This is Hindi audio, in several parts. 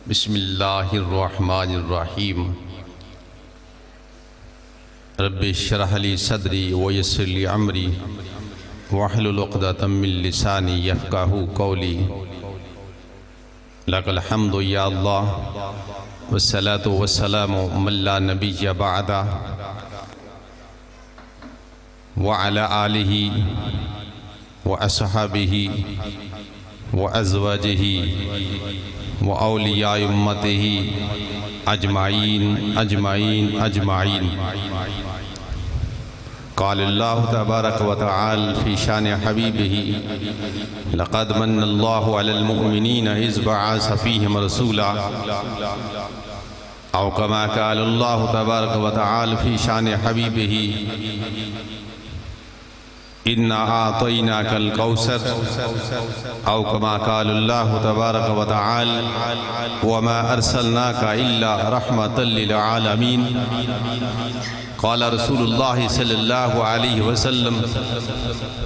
बिस्मिल्लाहिर्रहमानिर्रहीम। रब्बि श्रह ली सदरी व यस्सिर ली अमरी वहलुल उक़दतम मिन लिसानी यफ़क़हू क़ौली। लकल हम्दु या अल्लाह वस्सलातु वस्सलामु मल्ला नबिय्य बअदा व अला आलिहि व अस्हाबिहि व अज़वाजिहि व औलिया उम्मतिही अजमाइन अजमाइन अजमाइन। क़ालल्लाहु तबारक व तआला फ़ी शान हबीबिही लक़द मन्नल्लाहु अलल मुअमिनीना इज़ बअस फ़ीहिम रसूला औ कमा क़ालल्लाहु तबारक व तआला फ़ी शान हबीबिही इन्ना आतैनाकल कौसर औ कमा क़ालल्लाहु तबारक व तआला वमा अर्सलनाका इल्ला रहमतल लिल आलमीन। क़ाल रसूलुल्लाह सल्लल्लाहु अलैहि वसल्लम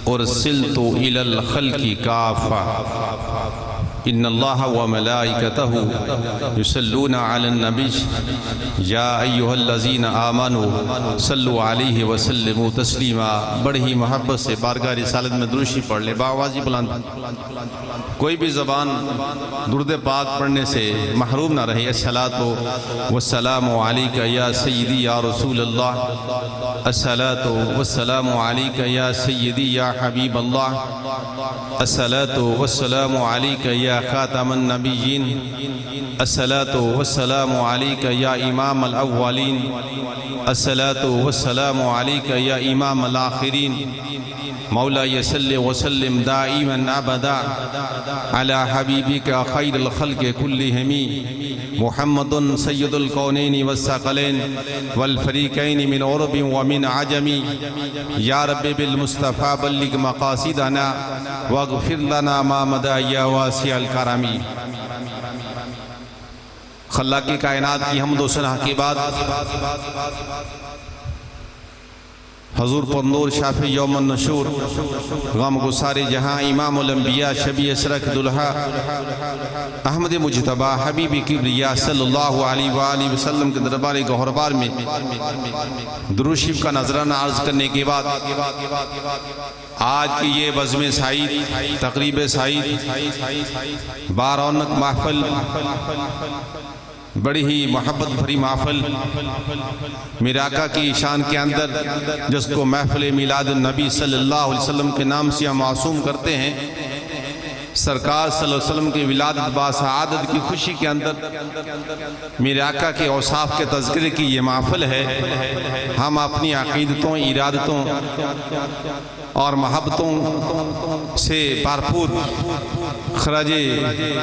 उरसिलतु इलल ख़ल्क़ि काफ़ा इन्नल्लाह व मलाइकतहु युसल्लूना अलन नबी या अय्युहल्लज़ीना आमनू सल्लु अलैहि व सल्लिमू तस्लीमा। बड़ी ही मोहब्बत से बारगाह रिसालत में दुरूशी पढ़ ले बावाजी बुलंद। कोई भी ज़बान दुरूद पाक पढ़ने से महरूम ना रहे। अस्सलातु वस्सलामु अलैका या सय्यदी या रसूलल्लाह, अस्सलातु वस्सलामु अलैका या सय्यदी या हबीबल्लाह, अस्सलातु वस्सलामु अलैका या खातमन नबिय्यीन, अस्सलातु वस्सलामु अलैका या इमाम अल अव्वलीन, अस्सलातु वस्सलामु अलैका या इमाम अल आखिरीन। मौला यसल्लि वसल्लिम दाइमन अबदा अला हबीबिका खैरुल खल्क़ि कुल्लिहिम मुहम्मदुन सय्यदुल कौनैनि वस्सक़लैन वल फ़रीक़ैन मिन उरबिन व मिन अजमी। या रब्बि बिल मुस्तफ़ा बल्लिग मक़ासिदना वग़फ़िर लना मा मदा या वासिअल करमी। ख़ल्क़ी कायनात की हम्द व सना के बाद हजूर पर शाफ़ी यौमन नशूर गम गुसारे जहाँ इमामुल अंबिया शबी असरक दुल्हा अहमद मुजतबा हबीबी किब्रिया सल्लल्लाहु अलैहि वसल्लम के दरबार गौहरबार में दुरूद शरीफ का नजराना अर्ज करने के बाद आज की ये बज़्म सईद तक़रीब सईद बारौनक महफ़िल, बड़ी ही मोहब्बत भरी महफ़िल मेरे आका की शान के अंदर जिसको महफ़िल मिलाद नबी सल्लल्लाहु अलैहि वसल्लम के नाम से हम मासूम करते हैं। सरकार सल्लल्लाहु अलैहि वसल्लम की विलादत बासआदत की खुशी के अंदर मेरे आका के औसाफ के तज़किरे की ये महफ़िल है। हम अपनी अक़ीदतों, इरादतों और मोहब्बतों से भरपूर खराजे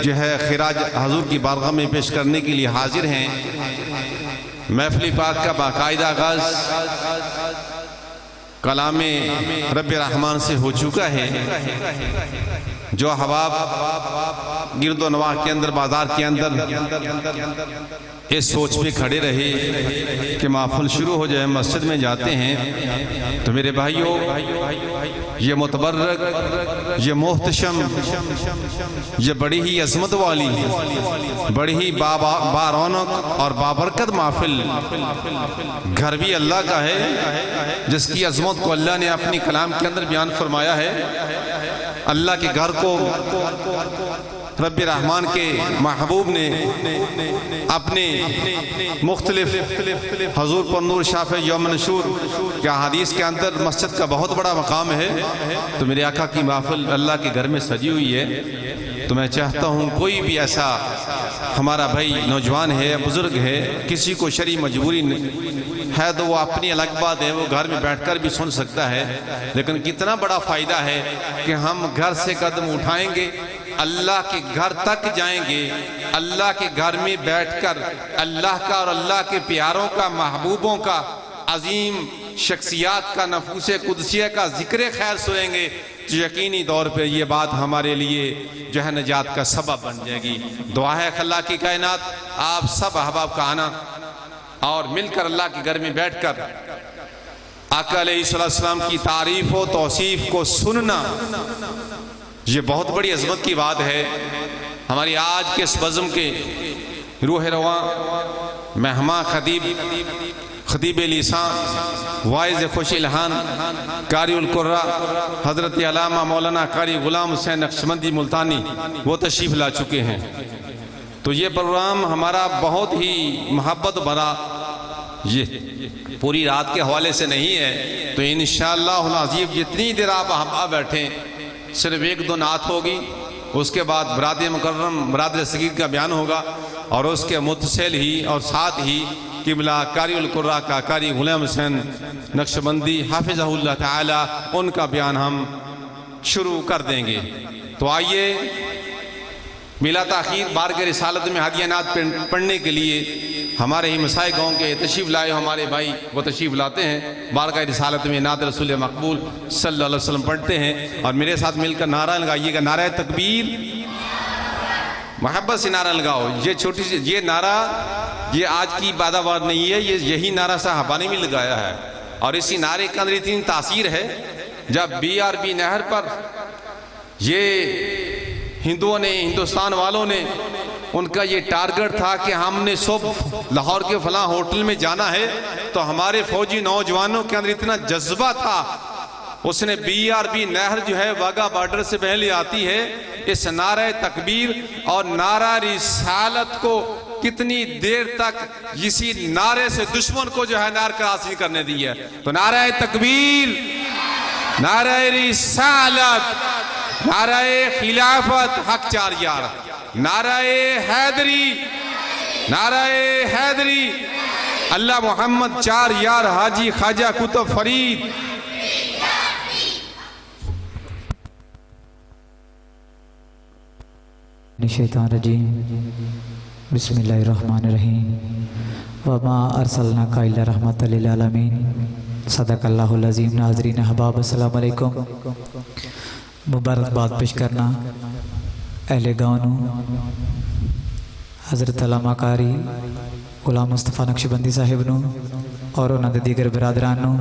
जो है खिराज हजूर की बारगाह में पेश करने के लिए हाजिर हैं। महफ़िल पाक का बाकायदा आगाज़ कलामे रब्बे रहमान से हो चुका है। जो हवाब गिरदो नवाह के अंदर, बाजार के अंदर इस सोच पे खड़े रहे कि महफ़िल शुरू हो जाए, मस्जिद में जाते हैं तो मेरे भाइयों ये मुतबर्रक, ये मोहतशम, ये बड़ी ही अज़मत वाली, बड़ी ही बारौनक और बाबरकत महफ़िल घर भी अल्लाह का है, जिसकी अज़मत को अल्लाह ने अपनी कलाम के अंदर बयान फरमाया है। अल्लाह के घर को रब्बे रहमान के महबूब ने अपने मुख्तलिफ हजूर पर नूर शाफ़ी यौमन नशूर के हदीस के अंदर मस्जिद का बहुत बड़ा मकाम है। तो मेरे आका की महफ़िल अल्लाह के घर में सजी हुई है। तो मैं चाहता हूँ कोई भी ऐसा हमारा भाई नौजवान है, बुज़ुर्ग है, किसी को शरई मजबूरी है तो वो अपनी अलग बात है, वो घर में बैठकर भी सुन सकता है। लेकिन कितना बड़ा फ़ायदा है कि हम घर से कदम उठाएंगे, अल्लाह के घर तक जाएंगे, अल्लाह के घर में बैठकर अल्लाह का और अल्लाह के प्यारों का, महबूबों का, अजीम शख्सियात का, नफूसे कुदसिया का जिक्र खैर सुनेंगे तो यकीनी तौर पर यह बात हमारे लिए जो है निजात का सबब बन जाएगी। दुआ है अल्लाह की कायनात आप सब अहबाब का आना और मिलकर अल्लाह के घर में बैठकर आका अलैहिस्सलाम की तारीफ व तौसीफ को सुनना, ये बहुत बड़ी अजमत की बात है। हमारी आज के इस बज़्म के रूह रवा महमा खतीब खतीब लिसां वाइज़ खुश इल्हान कारी उल कुर्रा हज़रत अल्लामा मौलाना कारी गुलाम हुसैन नक्शबंदी मुल्तानी वो तशरीफ़ ला चुके हैं। तो ये प्रोग्राम हमारा बहुत ही मोहब्बत भरा, ये पूरी रात के हवाले से नहीं है। तो इंशाअल्लाह अज़ीज़ जितनी देर आप बैठें, सिर्फ एक दो नात होगी, उसके बाद बरादर मुकर्रम बरादर सगीर का बयान होगा और उसके मुतसिल ही और साथ ही किबला कारी उल कुर्रा का कारी गुलाम हुसैन नक्शबंदी हाफिज़हुल्लाह ताला उनका बयान हम शुरू कर देंगे। तो आइए बिला ताख़ीर बार के रिसालत में हादिया नात पढ़ने के लिए हमारे ही मसाए गाँव के तशरीफ़ लाए हमारे भाई वो तशरीफ़ लाते हैं। बार का रिसालत में नात रसूल मकबूल सल्लल्लाहु अलैहि वसल्लम पढ़ते हैं और मेरे साथ मिलकर नारा लगाइएगा, नारा तकबीर, मोहब्बत से नारा लगाओ। ये छोटी सी ये नारा ये आज की पैदावार नहीं है, ये यही नारा साहबा ने भी लगाया है और इसी नारे के अंदर इतनी तासीर है। जब BRB नहर पर ये हिंदुओं ने, हिंदुस्तान वालों ने, उनका ये टारगेट था कि हमने सब लाहौर के फलां होटल में जाना है, तो हमारे फौजी नौजवानों के अंदर इतना जज्बा था, उसने BRB नहर जो है वाघा बॉर्डर से पहले आती है, इस नारा तकबीर और नारा रिसालत को कितनी देर तक इसी नारे से दुश्मन को जो है नार क्रास नहीं करने दी है। तो नारा तकबीर, नारा रिसालत, नारा खिलाफत हक 4 यार, नारा हैदरी, नारा हैदरी, अल्लाह मोहम्मद 4 यार, हाजी ख्वाजा कुतुब फरीद। शैतानिर्रजीम बिस्मिल्लाहिर्रहमानिर्रहीम वमा अर्सलनाका इल्ला रहमतल लिल आलमीन सदक़ल्लाहुल अज़ीम। नाज़रीन अहबाब अस्सलामु अलैकुम। मुबारकबाद पेश करना अहले गाँव नूं हज़रत अल्लामा कारी गुलाम मुस्तफ़ा नक्शबंदी साहिब नूं और उन्हां दे दीगर बिरादरान नूं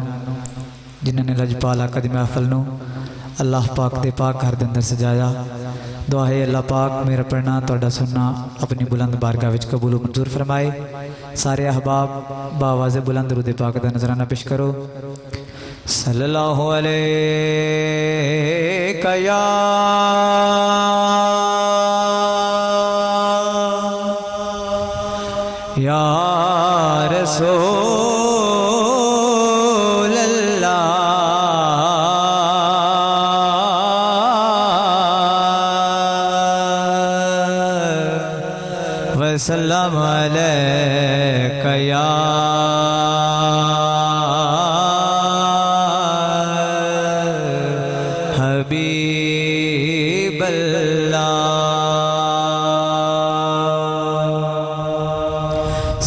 जिन्हां ने लजपाल आका दी महफिल नूं अल्लाह पाक दे पाक घर दे अंदर सजाया। दुआ है अल्लाह पाक मेरा पढ़ना तुहाडा सुनना अपनी बुलंद बारगाह विच कबूल मंजूर फरमाए। सारे अहबाब बावाज़ बुलंद दुरूद पाक दा नजराना पेश करो। सल्लल्लाहु अलैका या रसूल अल्लाह वसल्लम अलैका या हबीब अल्लाह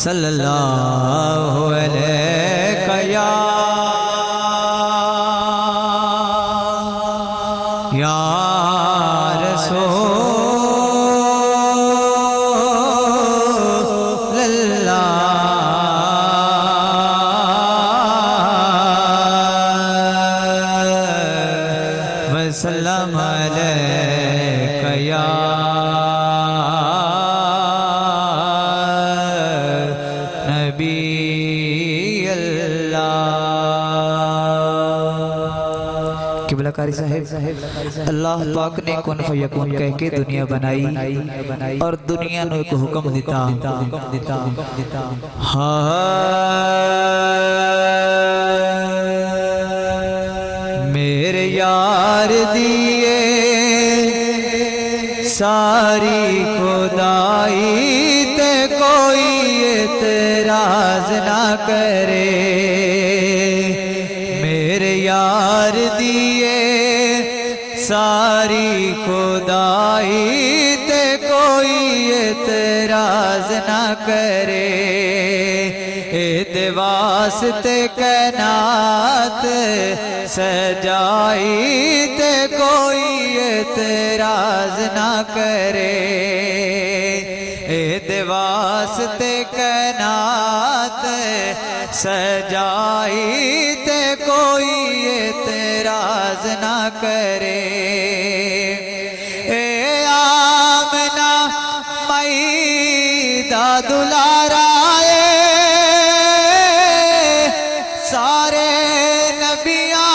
सल्लल्लाहु अलैका या रसूल अल्लाह वसल्लम अलैका या नबी अल्लाह। किबला कारी साहिब, अल्लाह पाक ने कुन फयकून कह के दुनिया बनाई और दुनिया ने एक हुक्म दिता, मेरे यार दिए सारी खुदाई ते कोई एतराज ना करे। मेरे यार दिए सारी खुदाई ते कोई एतराज ना करे। एदे वास्ते कैनात सजाई ते कोई एतराज ना करे। एदे वास्ते कैनात सजाई ते कोई एतराज ना करे। ए आमना मई दा दुलारा ए सारे नबियां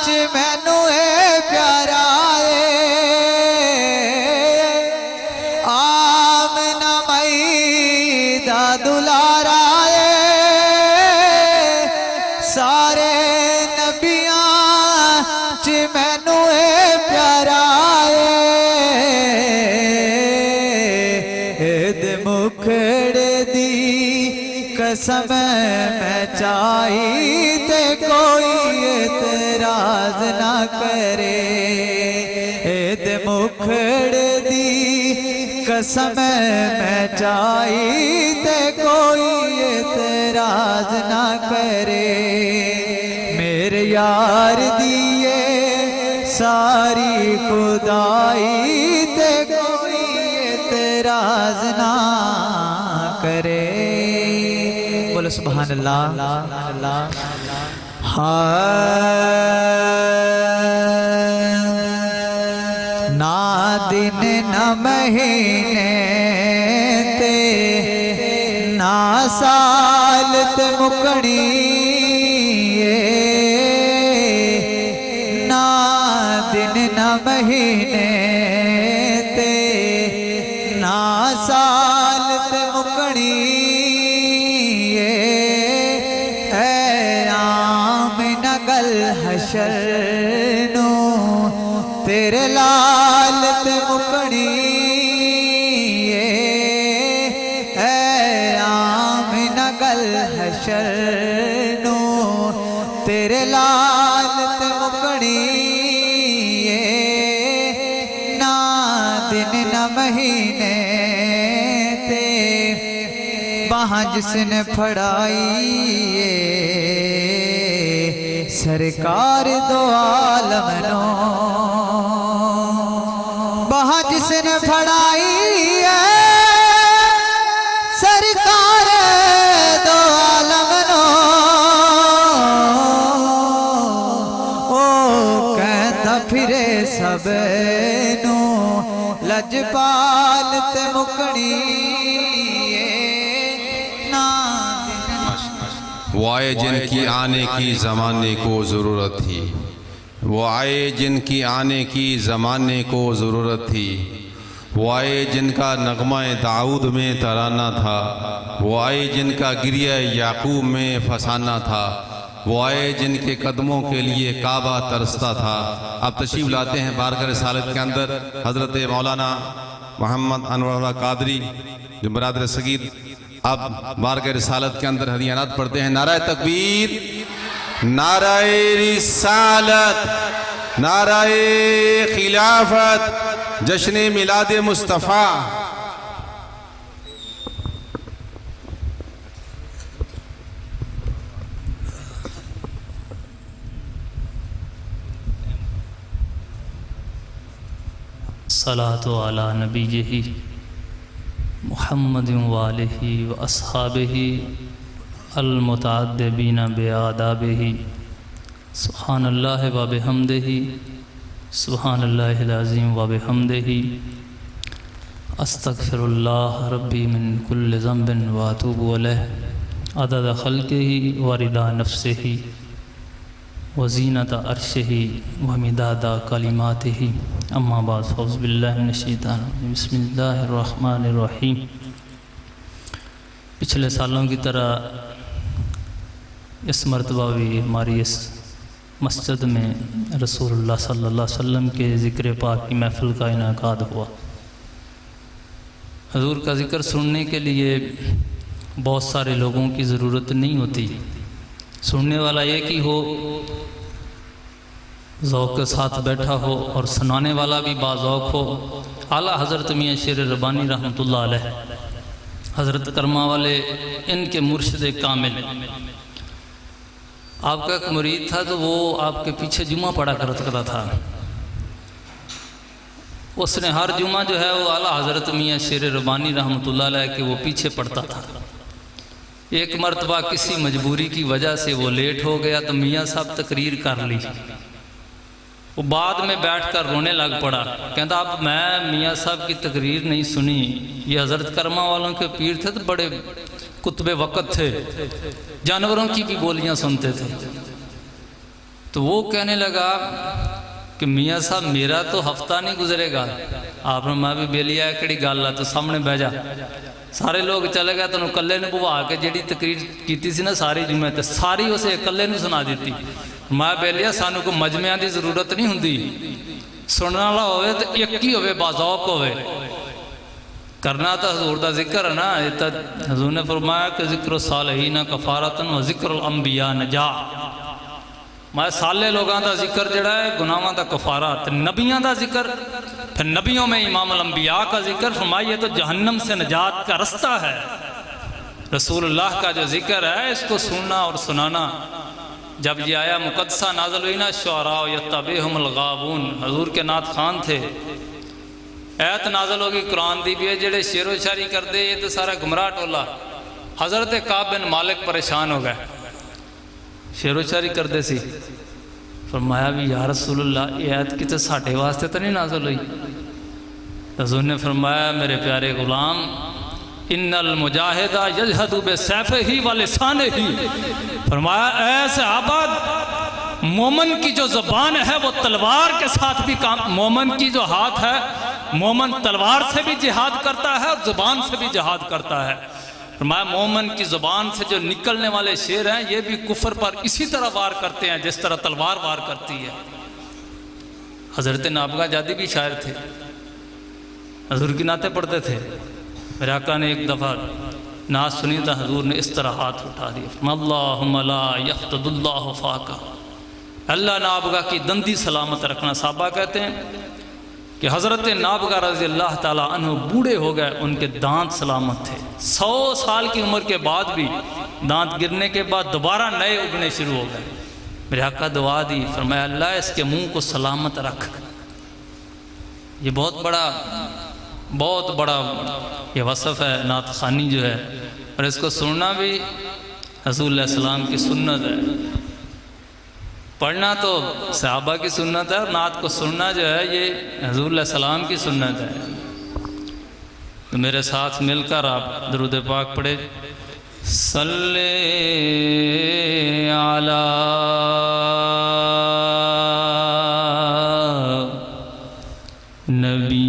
च मैनू ए प्यारा ए आमना मई दा दुलारा ए सारे नबियां च मैनू ए प्यारा मुखड़े दी कसम मैं चाही ते कोई एतराज ना करे ते मुखड़े दी कसम मैं चाही ते कोई एतराज ना करे मेरे यार दिए सारी खुदाई ते कोई एतराज ना करे बोलो सुभान अल्लाह ना दिन न महीने ते ना साल ते मुकणी ना दिन न महीने ते ना साल ते मुकणी हशर नू तेरे लाल ते मुकणी आमिना गल हशर नू तेरे लाल ते मुकणी ना दिन न महीने ते बाहां जिसने फड़ाई सरकार दो आलम नो बाहां जिसने फड़ाई है सरकार दो आलम नो ओ कहता फिरे सब नू लजपाल ते मुकणी वो आए जिनकी आने की ज़माने को ज़रूरत थी वो आए जिनकी आने की ज़माने को ज़रूरत थी वो आए जिनका नगमा दाऊद में तराना था वो आए जिनका गिरिया याकूब में फसाना था वो आए जिनके कदमों के लिए काबा तरसता था। अब तशरीफ़ लाते हैं बारगाह रिसालत के अंदर हज़रत मौलाना मोहम्मद अनवर कादरी जो बरादर सगीर अब बारगाह रिसालत के अंदर हदियानात पढ़ते हैं। नाराए तकबीर नाराए रिसालत नाराए खिलाफत जश्न मिलाद मुस्तफ़ा। सलातो अला नबीही मुहम्मद वालिही व अस्हाबिही अलमुतअद्दिबीन बिआदाबिही सुब्हानल्लाह व बिहम्दिही सुब्हानल्लाहिल अज़ीम व बिहम्दिही अस्तगफिरुल्लाह रब्बी मिन कुल्लि ज़ंबिन व अतूबु अलैह अदद खल्क़िही व रिदा नफ्सिही व ज़ीनत अर्शिही व मिदादा कलिमातिही अम्मा बाद फ़ौज़ बिल्लाहि मिनश शैतानिर रजीम बिस्मिल्लाहिर रहमानिर रहीम। पिछले सालों की तरह इस मरतबा भी हमारी इस मस्जिद में रसूलुल्लाह सल्लल्लाहु अलैहि वसल्लम के ज़िक्र पाक की महफ़िल का इनेकाद हुआ। हुज़ूर का ज़िक्र सुनने के लिए बहुत सारे लोगों की ज़रूरत नहीं होती, सुनने वाला एक ही हो, ज़ौक़ के साथ बैठा हो और सुनाने वाला भी बाज़ौक़ हो। आला हज़रत मियाँ शेर रब्बानी रहमतुल्लाह अलैह हज़रत कर्मा वाले इनके मुर्शिद कामिल आपका एक मुरीद था तो वो आपके पीछे जुमा पढ़ा करता था। उसने हर जुमा जो है वो आला हज़रत मियाँ शेर रब्बानी रहमतुल्लाह अलैह के वो पीछे पढ़ता था। एक मरतबा किसी मजबूरी की वजह से वो लेट हो गया तो मियाँ साहब तकरीर कर ली। वो बाद में बैठकर रोने लग पड़ा। कहता अब मैं मियाँ साहब की तकरीर नहीं सुनी, ये हज़रत कर्मा वालों के पीर थे तो बड़े कुतबे वक़्त थे, जानवरों की भी बोलियां सुनते थे। तो वो कहने लगा कि मियाँ साहब मेरा तो हफ्ता नहीं गुजरेगा, आपने मैं भी बेलिया कि गल आ, तो सामने बह जा। सारे लोग चले गए, तेन कल्ले ने बुवा के जी तकरीर की सी ना सारी जुमे ते सारी उसे कल्ले ने सुना दी। मैं बेलिया सानू को मजमिया की जरूरत नहीं होंगी, सुनने वाला होवे तो एक ही होवे, बाज़ौक होवे। करना तो हजूर का जिक्र है ना, ये तो हजूर ने फरमाया कि जिक्र सालहीन कफारतन व जिक्र अंबिया नजा। मैं साले लोगों का जिक्र जड़ा है गुनाहों का कफारा, तो नबियों का जिक्र, फिर नबियों में इमाम अंबिया का जिक्र, फरमाइए तो जहन्नम से निजात का रास्ता है। रसूलुल्लाह का जो जिक्र है इसको सुनना और सुनाना। जब ये आया मुकद्दसा नाज़िल हुई ना, शुअरा यत्तबिहुमुल गाबून, हजूर के नात खान थे, ऐत नाज़िल होगी कुरान दी भी है, जेड़े शेरो शायरी करते ये तो सारा गुमराह टोला। हज़रत काब बिन मालिक परेशान हो गए, शेरो शायरी करते सी। फरमाया भी या रसूलुल्लाह ये ऐत की तो साढ़े वास्ते तो नहीं नाज़िल हुई। हजूर ने फरमाया मेरे प्यारे गुलाम, इन्नल मुजाहिदा यजहदु बिसैफिही व लिसानिही। फरमाया ऐसे आबाद, मोमन की जो ज़बान है वो तलवार के साथ भी काम, मोमन की जो हाथ है, मोमन तलवार से भी जिहाद करता है और ज़ुबान से भी जिहाद करता है। फरमाया मोमन की ज़ुबान से जो निकलने वाले शेर हैं ये भी कुफर पर इसी तरह वार करते हैं जिस तरह तलवार वार करती है। हज़रत नाबगा जादी भी शायर थे, हजूर की नाते पढ़ते थे। मेरे आका ने एक दफ़ा नात सुनी तो हजूर ने इस तरह हाथ उठा दिया, अल्लाहुम्मा ला यफ्तदुल्लाहु फाका, अल्लाह नाबगा की दंदी सलामत रखना। साहबा कहते हैं कि हज़रत नाबगा रज़ी अल्लाह ताला अन्हु बूढ़े हो गए, उनके दांत सलामत थे। 100 साल की उम्र के बाद भी दांत गिरने के बाद दोबारा नए उगने शुरू हो गए। मेरे आका दुआ दी, फरमाया अल्लाह इसके मुंह को सलामत रख। ये बहुत बड़ा ये वसफ़ है नात ख़ानी जो है, और इसको सुनना भी रसूल सलाम की सुन्नत है। पढ़ना तो सहाबा की सुन्नत है और नात को सुनना जो है ये हजूर सलाम की सुन्नत है। तो मेरे साथ मिलकर आप दरूद पाक पढ़े, सल्ले अला नबी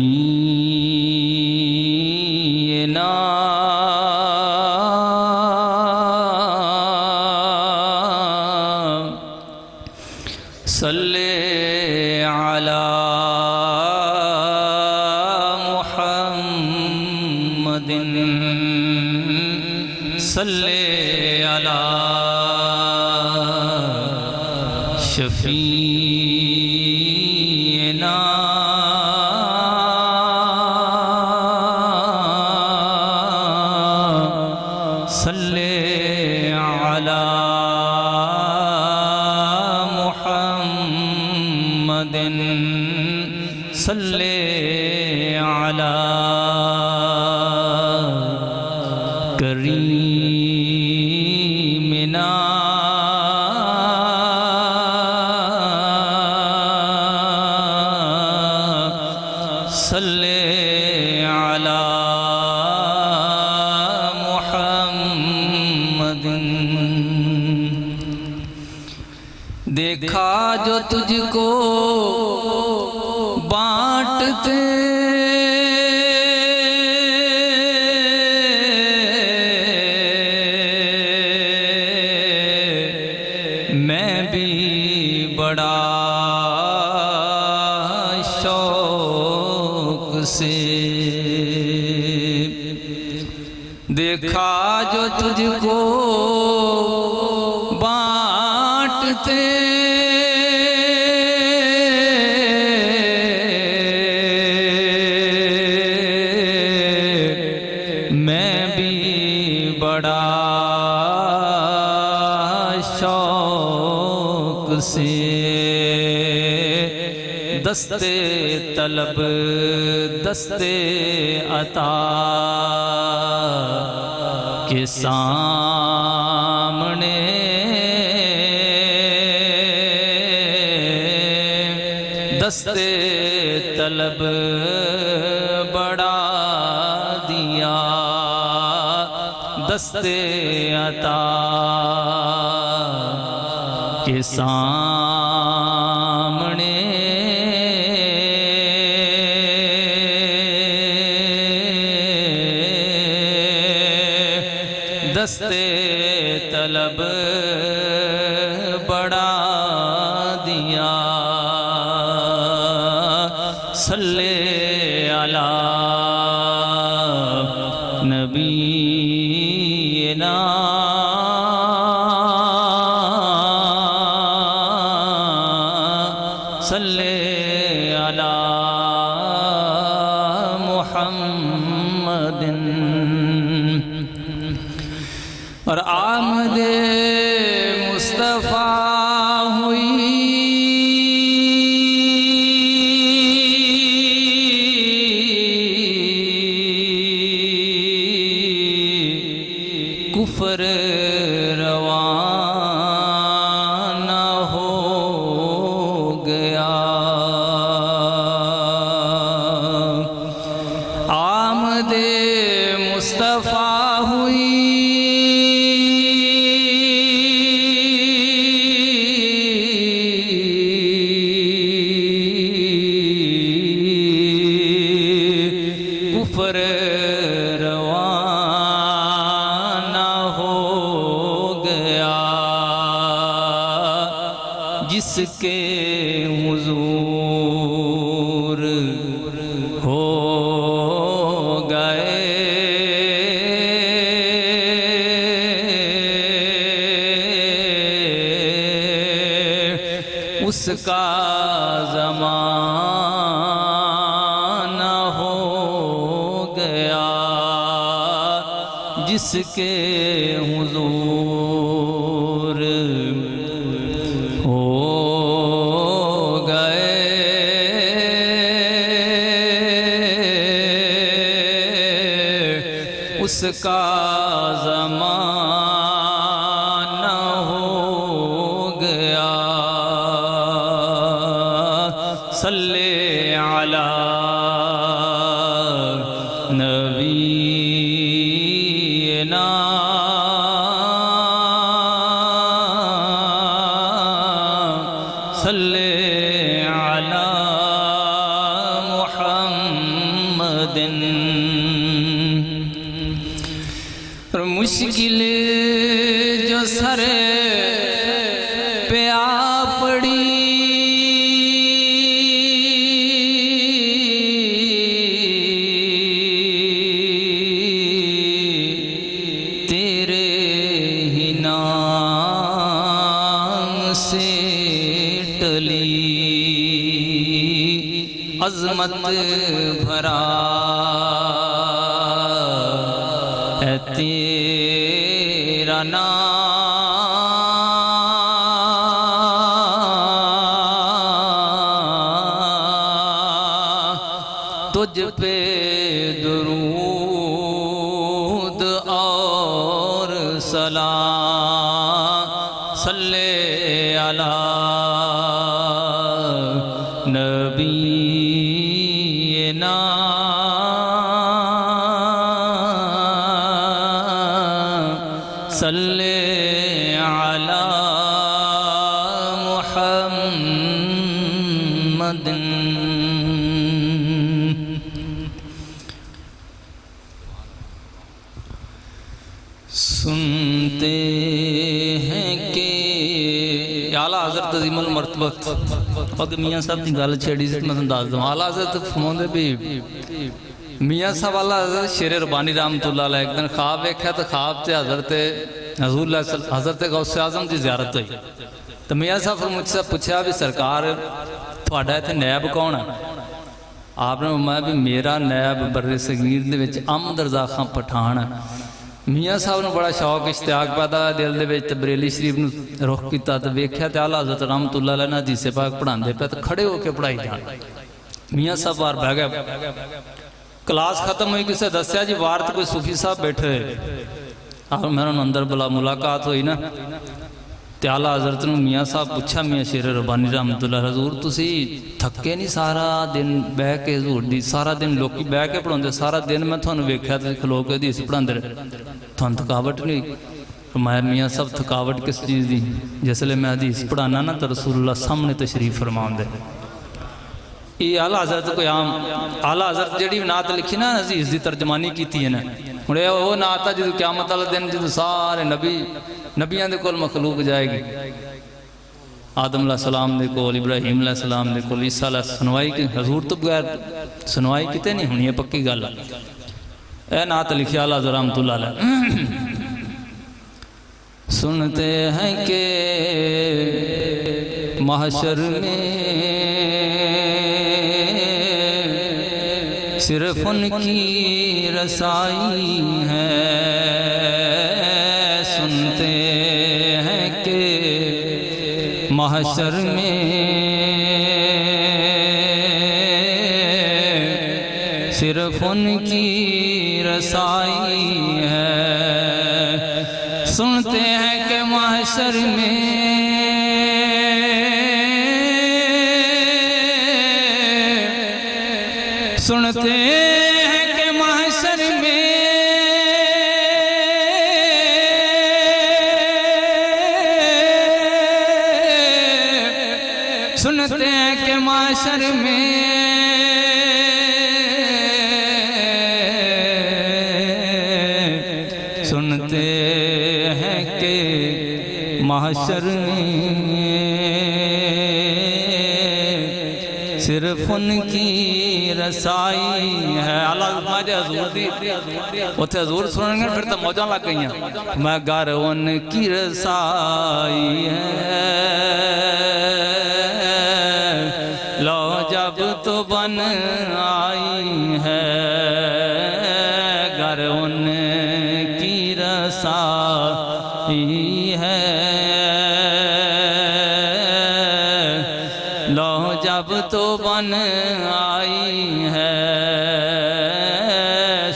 सल्ले अला मुहम्मदिन सल्ले अला शफीना सल्ले अला सल्ले अला करीमिना सल्ले अला मुहम्मदिन। देखा जो तुझको बांटते मैं भी बड़ा शौक से, देखा जो तुझको बांटते से, दस्ते तलब दस्ते अता के सामने दस्ते अता के सामने दस्ते तलब बढ़ा दिया। सल्ले अला नबीना सल्ले अला मुहम्मदिन। और आमदे मुस्तफ़ा हुई कुफर रवाना हो गया। आमदे मुस्तफ़ा हुई कुफर रवाना हो गया। जिसके हुजूर हो गए उसका ज़माना हो गया। जिसके हुजूर हो गए उसका ज़माना हो गया। सल्ले अला नबीना सल्ले अला मुहम्मदिन। और मुश्किल जो सर पे आ पड़ी तेरे ही नाम से टली। अज़मत भरा है तेरा नाम। तुझ पे दुरूद और सलाम। सल्ले अला नबीना सल्ले अला मुहम्मदिन। सुनते हैं कि आला हज़रत अज़ीमुल मरतबत पग मियाँ साहब की गल छेड़ी सी मैं दस दूँ। आला हज़रत फरमाते भी मियाँ साहब आला हज़रत शेर रबानी रहमतुल्लाह अलैह एक दिन ख्वाब वेख्या तो ख्वाब से हज़रत गौसे आज़म की ज़ियारत हुई। तो मियाँ साहब मुझसे पूछा भी सरकार थोड़ा इतने नैब कौन है? आपने मैं भी मेरा नैब बर्रे सगीर दे विच अहमद रज़ा खां पठान है। मियाँ साहब ने बड़ा शौक इश्तियाक पैदा दिल दे विच बरेली शरीफ नूं रुख किया तो वेख्या तो आला हज़रत रहमतुल्लाह अलैह ने हदीस पाक पढ़ाते पे तो खड़े होकर पढ़ाई जान। मियाँ साहब बाहर बह गए। क्लास खत्म हुई किसी दसिया जी बाहर तो कोई सूफी साहब बैठे और मेरे अंदर बुला मुलाकात हुई ना तो आला हज़रत नूं मियाँ साहब पूछा मियाँ शेर रबानी रहमतुल्लाह हज़ूर तुसी थके नहीं सारा दिन बह के हज़ूर दी सारा दिन लोग बह के पढ़ाते सारा दिन मैं तुहानूं वेख्या तुसीं खलो के हदीस पढ़ाते रहे। थान थकावट नहीं? फरमाया मियाँ सब थकावट किस चीज़ की? जिसले मैं हदीस पढ़ाना ना तो रसूलुल्लाह सामने तशरीफ फरमाते। ये आला हज़रत कोई आम आला हज़रत जी नात लिखी ना हदीस की तर्जमानी की है ना, हूँ वो नात है जो क़यामत वाले दिन जो सारे नबी नबियां दे कोल मखलूक जाएगी, आदम अलैहिस्सलाम दे कोल, इब्राहीम अलैहिस्सलाम दे कोल, ईसा अलैहिस्सलाम, सुनवाई की हजूर तो बगैर सुनवाई कितने नहीं होनी है, पक्की गल है। ए नात लिखिया आला हज़रत रहमतुल्लाह अलैह। सुनते हैं कि महशर में सिर्फ उनकी रसाई है, सुनते हैं कि महशर में सिर्फ उनकी रसाई है, सुनते हैं कि महशर में सुनते हैं कि महशर में सुनते हैं कि महशर में सुनते हैं कि महशर में सिर्फ उनकी रसाई है। अल्लाह हजूर दी उथे हजूर सुनेंगे फिर तो मौजा लग गई। मैं घर उनकी रसाई है, लो जब तो बन आई है, घर उनकी रसाई है, लो जब तो बन आई है,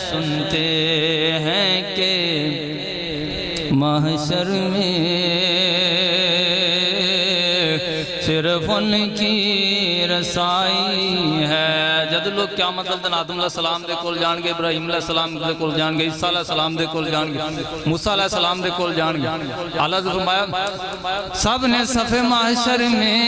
सुनते हैं कि महशर में सिर्फ उनकी रसाई है। जद लोग क्या मतलब आदम अलैहिस्सलाम दे कोल जाणगे, इब्राहीम अलैहिस्सलाम दे कोल जाणगे, ईसा अलैहिस्सलाम दे कोल जाणगे, मूसा अलैहिस्सलाम दे कोल जाणगे। अल्लाह ने फरमाया सब ने सफ़े महशर में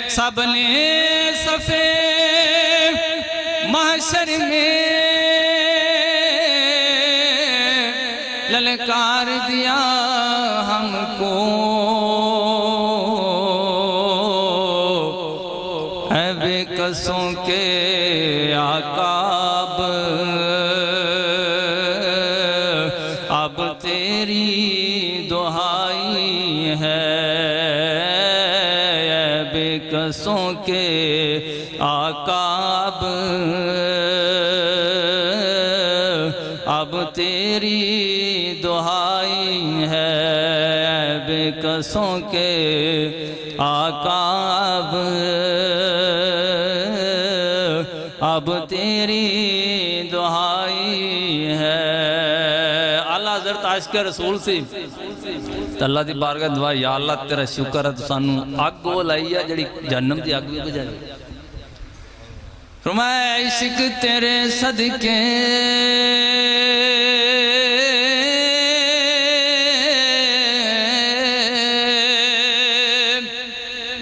सबने सफ़े महशर में ललकार दिया हमको, है बेकसों के आकाब, अब तेरी दुहाई है, बेकसों के आकाब, अब तेरी दुहाई है, बेकसों के आकाब, अब तेरी दुहाई है। अल्लाह हज़रत आशिक़ रसूल से अल्लाह की बारगाह दुआ, या अल्लाह तेरा शुक्र है तू सानू अग वो लाई है जी जहन्नम की अग भी बुझाई। फरमाया इश्क तेरे सदके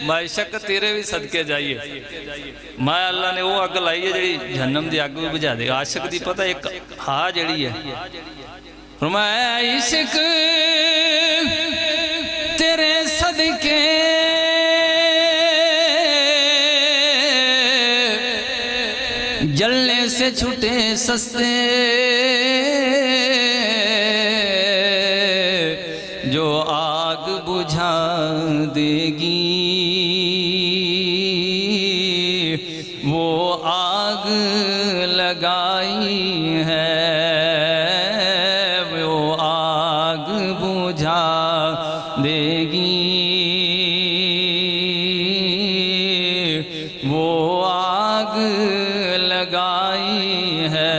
मैं इश्क तेरे भी सदके जाइए, मैं अल्लाह ने वो अग लाई है जी जहन्नम की अग भी बुझा देगा। आशिक की पता एक हा जड़ी है, फरमाया इश्क तेरे सदके जलने से छूटे सस्ते, जो आग बुझा देगी वो आग लगाई है, वो आग बुझा देगी, वो आग लगाई है।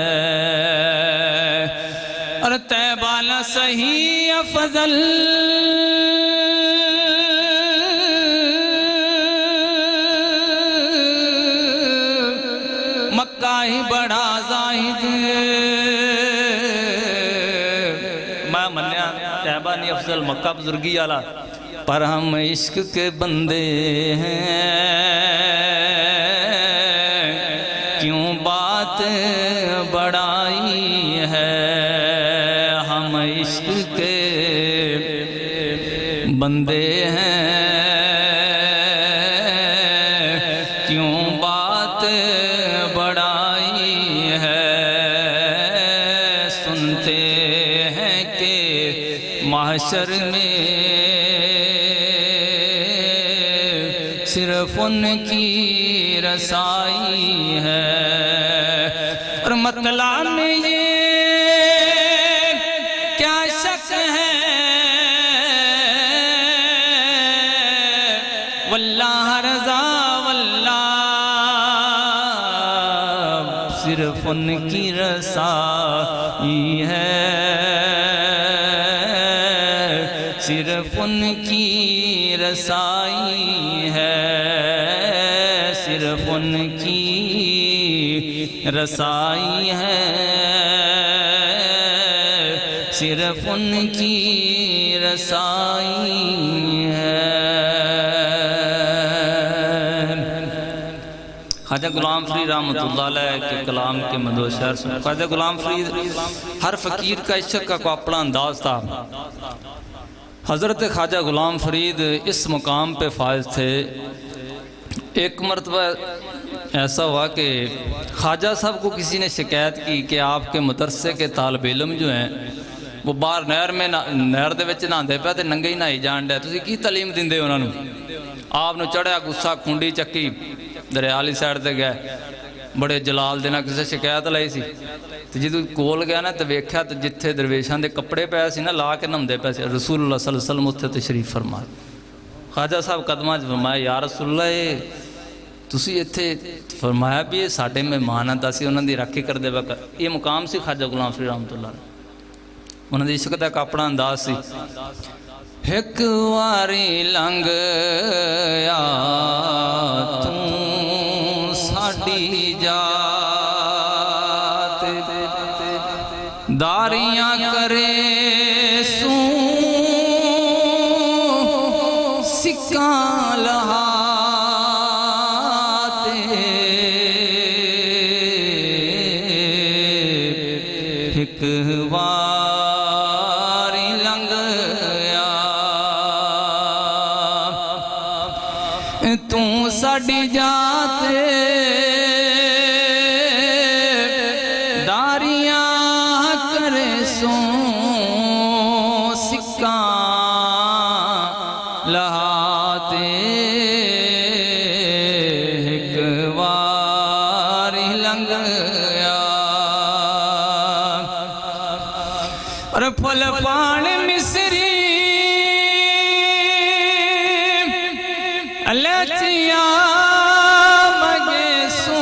और तैबा न सही अफजल ही बड़ा जाहिद मैं मन्या तैबा नहीं अफजल मक्का बुजुर्गी वाला पर हम इश्क के बंदे हैं क्यों बात बड़ाई है हम इश्क के बंदे हैं क्यों बात बड़ाई है सुनते हैं कि महशर में सिर्फ उनकी रसाई है और मतला में ये क्या शक है वल्लाह रज़ा वल्लाह सिर्फ उनकी रसाई है सिर्फ उनकी रसाई है सिर्फ उनकी रसाई है सिर्फ उनकी रसाई है। ख्वाजा गुलाम फरीद रहमतुल्लाह अलैह के कलाम के मदो शहर सुन। ख्वाजा गुलाम फरीद हर फ़कीर का इश्क का अपना अंदाज था। हज़रत ख्वाजा गुलाम फरीद इस मुकाम पे फायज थे। एक मरतबा ऐसा हुआ कि ख्वाजा साहब को किसी ने शिकायत की कि आपके मदरसे के तालिब इल्म जो हैं वो बाहर नहर में नहर दे विच नहांदे पे ते नंगे ही नहाई जान डे तुसीं की तालीम दिंदे उन्हां नूं। आप नूं चढ़िया गुस्सा खुंडी चक्की दरिया वाली साइड ते गए बड़े जलाल दे नाल किसी शिकायत लाई सी ते जदों कोल गया ना तो वेख्या तो जिथे दरवेशां दे कपड़े पए सी ना ला के नहांदे पे सी रसूलुल्लाह सल्लल्लाहु अलैहि वसल्लम उत्थे तशरीफ फरमा। ख्वाजा साहब कदमां च फरमाया या रसूलल्लाह तुसी इत्थे फरमाया भी ये साडे मेहमान हैं असीं उन्हां दी राखी करदे वक्त ये मुकाम सी ख्वाजा गुलाम फरीद रहमतुल्लाह उन्हां दे इश्क दा इक अपना अंदाज सी। एक वारी लंघ आ तू साडी जात दारियां करे सू सिक्का लहाते एक वारी लंघ तू साडी जात दारियां करे सो सिक्का लहाते एक वारी लंघ और फल पान मिसरी अलचिया मगे सू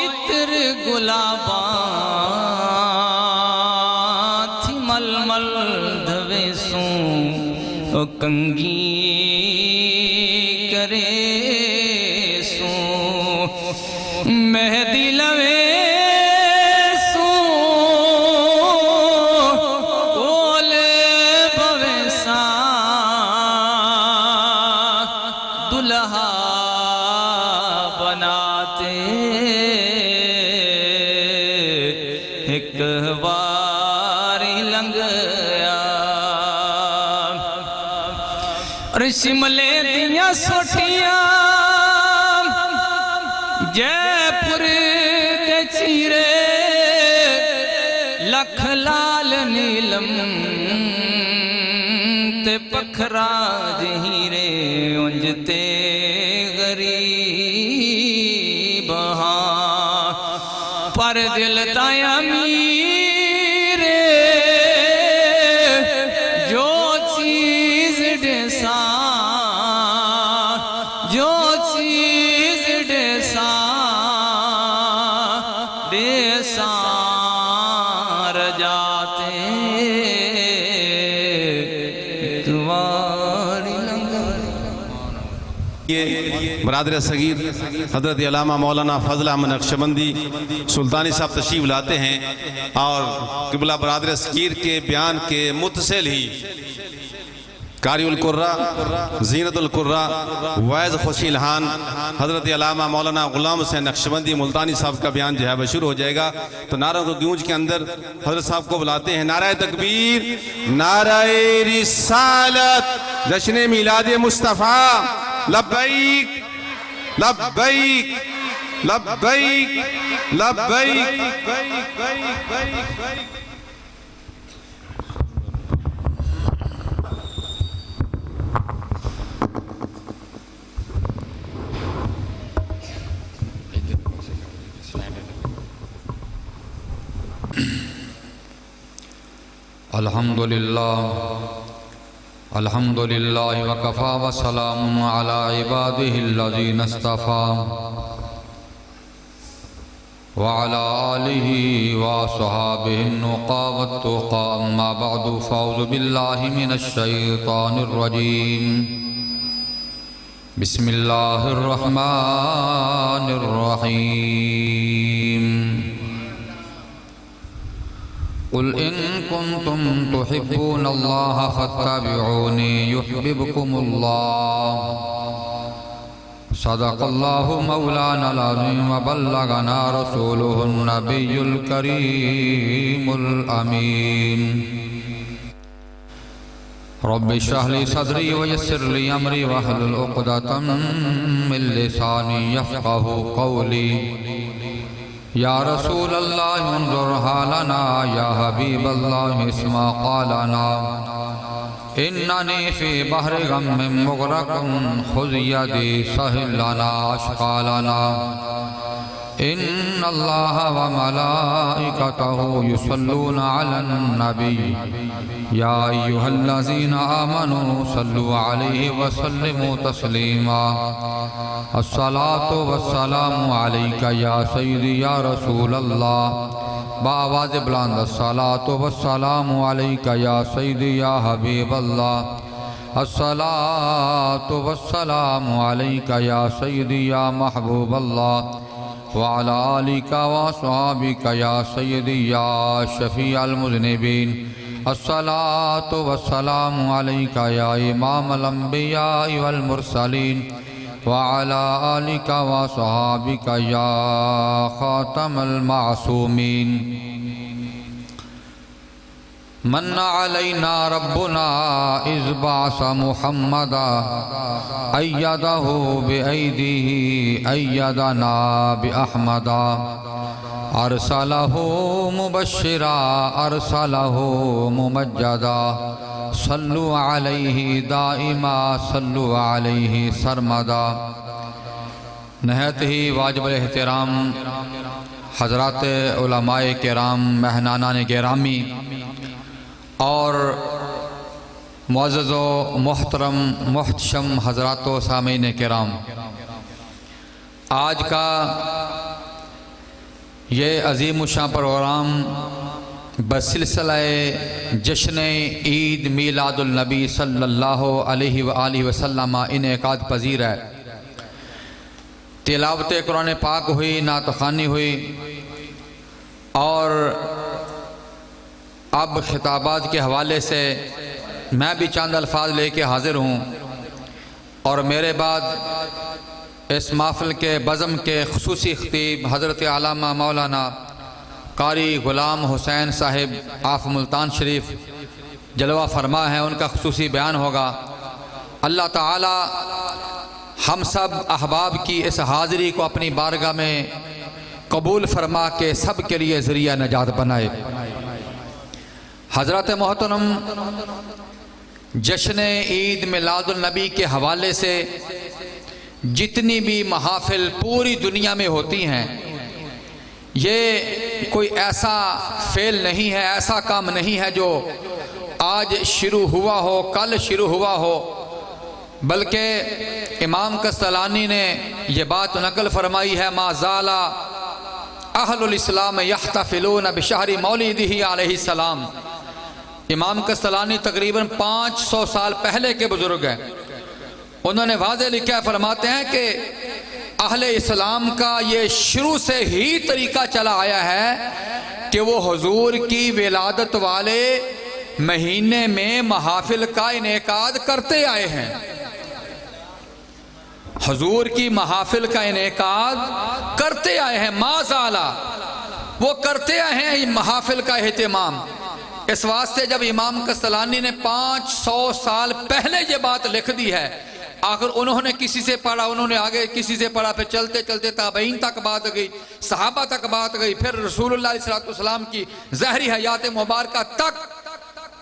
इतर गुलाबा थी मलमल धवे सू ओ कंगी करे सू मेहदी लवे दुल्हा बनाते एक बारी लंघ और शिमले दियां सोटियां जयपुर के चीरे लख लाल नीलम ते पखरा जहीरे उंजते गरीब हाँ पर दिल ताया मीरे जो चीज डेसा जो चीज डेसा डेसा रजाते बरादर सगीर हज़रत अल्लामा मौलाना फजल अहमद नक्शबंदी सुल्तानी साहब तशरीफ़ लाते हैं और क़िबला बरादर सगीर के बयान के मुतसिल ही कारिउल कुर्रा ज़ीनतुल कुर्रा वैज़ खुशी लहान हज़रत अल्लामा मौलाना ग़ुलाम हुसैन नक्शबंदी मुल्तानी साहब का बयान जो है वह शुरू हो जाएगा। तो नारों को गूंज के अंदर हज़रत साहब को बुलाते हैं। नाराए तकबीर, नाराए रिसालत, जश्न मिलाद मुस्तफ़ा, लब्बैक लब्बैक लब्बैक लब्बैक। अल्हम्दुलिल्लाह वकफ़ा वसलामुन अला इबादिहिल्लज़ीना इस्तफ़ा व अला आलिहि व अस्हाबिहिन नुक़ा वत्तुक़ा। अम्मा बअदु फ़अऊज़ु बिल्लाहि मिनश शैतानिर रजीम। बिस्मिल्लाहिर रहमानिर रहीम। कुल इन कुन्तुम तुहिब्बूनल्लाह फत्तबिऊनी युह्बिबकुमुल्लाह। सदक़ल्लाहु मौलानल अज़ीम व बल्लगना रसूलुहुन नबियुल करीमुल अमीन। रब्बि इश्रह ली सदरी व यस्सिर ली अमरी वहलुल उक़दतम मिन लिसानी यफ़क़हू क़ौली। या रसूल अल्लाह उन्ज़ुर हालना, या हबीब अल्लाह इस्मा क़ालना। इन्ननी फ़ी बहरि ग़म्मिन मुग़रक़ुन ख़ुज़ यदी सहिल लना अश्क़ालना। इन्नल्लाह व मलाइकतहु युसल्लूना अलन नबी, या अय्युहल्लज़ीना आमनू सल्लु अलैहि व सल्लिमू तस्लीमा। अस्सलातु वस्सलामु अलैका या सय्यदी या रसूल अल्लाह। बावाज़ बुलंद अस्सलातु वस्सलामु अलैका या सय्यदी या हबीब अल्लाह। अस्सलातु वस्सलामु अलैका या सय्यदी या महबूब अल्लाह व अला आलिका व अस्हाबिका या सय्यदी या शफ़ीअल मुज़निबीन। अस्सलातु वस्सलामु अलैका या इमामल अंबिया वल मुरसलीन व अला आलिका व अस्हाबिका या खातमल मासूमीन। मन्ना अलैना रब्बुना इज़ बअस मुहम्मदा अय्यदहु बिअयदिही अय्यदना बिअहमदा। अरसलहु मुबश्शिरा अरसलहु मुमज्जदा। सल्लु अलैहि दाइमा सल्लु अलैहि सरमदा। नहायत ही वाजिब एहतराम हज़रात उलमाए किराम, मेहमानान गिरामी और मुअज़्ज़ज़ो मोहतरम मोहतशम हज़रातो सामीन किराम, आज का ये अज़ीम शान प्रोग्राम बसिलसिला जश्न ईद मीलादुल नबी सल्लल्लाहु अलैहि व आलिहि वसल्लम इनेकाद पजीर है। तिलावत कुरान पाक हुई, नात ख़ानी हुई और अब खिताबात के हवाले से मैं भी चंद अल्फाज लेके हाज़िर हूँ और मेरे बाद इस महफ़िल के बज़म के ख़ुसूसी ख़तीब हज़रत अल्लामा मौलाना कारी ग़ुलाम हुसैन साहिब आफ मुल्तान शरीफ जलवा फरमा है, उनका ख़ुसूसी बयान होगा। अल्लाह ताला हम सब अहबाब की इस हाज़िरी को अपनी बारगाह में कबूल फरमा के सब के लिए ज़रिया नजात बनाए। हज़रत मोहतरम जश्न ईद मिलादुल नबी के हवाले से जितनी भी महाफिल पूरी दुनिया में होती हैं, ये कोई ऐसा फेल नहीं है, ऐसा काम नहीं है जो आज शुरू हुआ हो, कल शुरू हुआ हो, बल्कि इमाम कस्तलानी ने यह बात नकल फरमाई है, माज़ाला अहलुल इस्लाम यख्तफिलून बिशहरी मौलिदिही अलैहिस्सलाम। इमाम कस्तलानी तकरीबन 500 साल पहले के बुज़ुर्ग हैं। उन्होंने वाज़े लिखा है, फरमाते हैं कि अहले इस्लाम का ये शुरू से ही तरीका चला आया है कि वो हुजूर की विलादत वाले महीने में महाफिल का इनेकाद करते आए हैं। हुजूर की महाफिल का इनेकाद करते आए हैं, माज़ाला वो करते आए हैं महाफिल का एहतमाम। इस वास्ते जब इमाम कस्तलानी ने 500 साल पहले ये बात लिख दी है, आखिर उन्होंने किसी से पढ़ा, उन्होंने आगे किसी से पढ़ा, फिर चलते चलते ताबईन तक बात गई, सहाबा तक बात गई, फिर रसूलुल्लाह सल्लल्लाहु अलैहि वसल्लम की ज़हरी हयात मुबारका तक।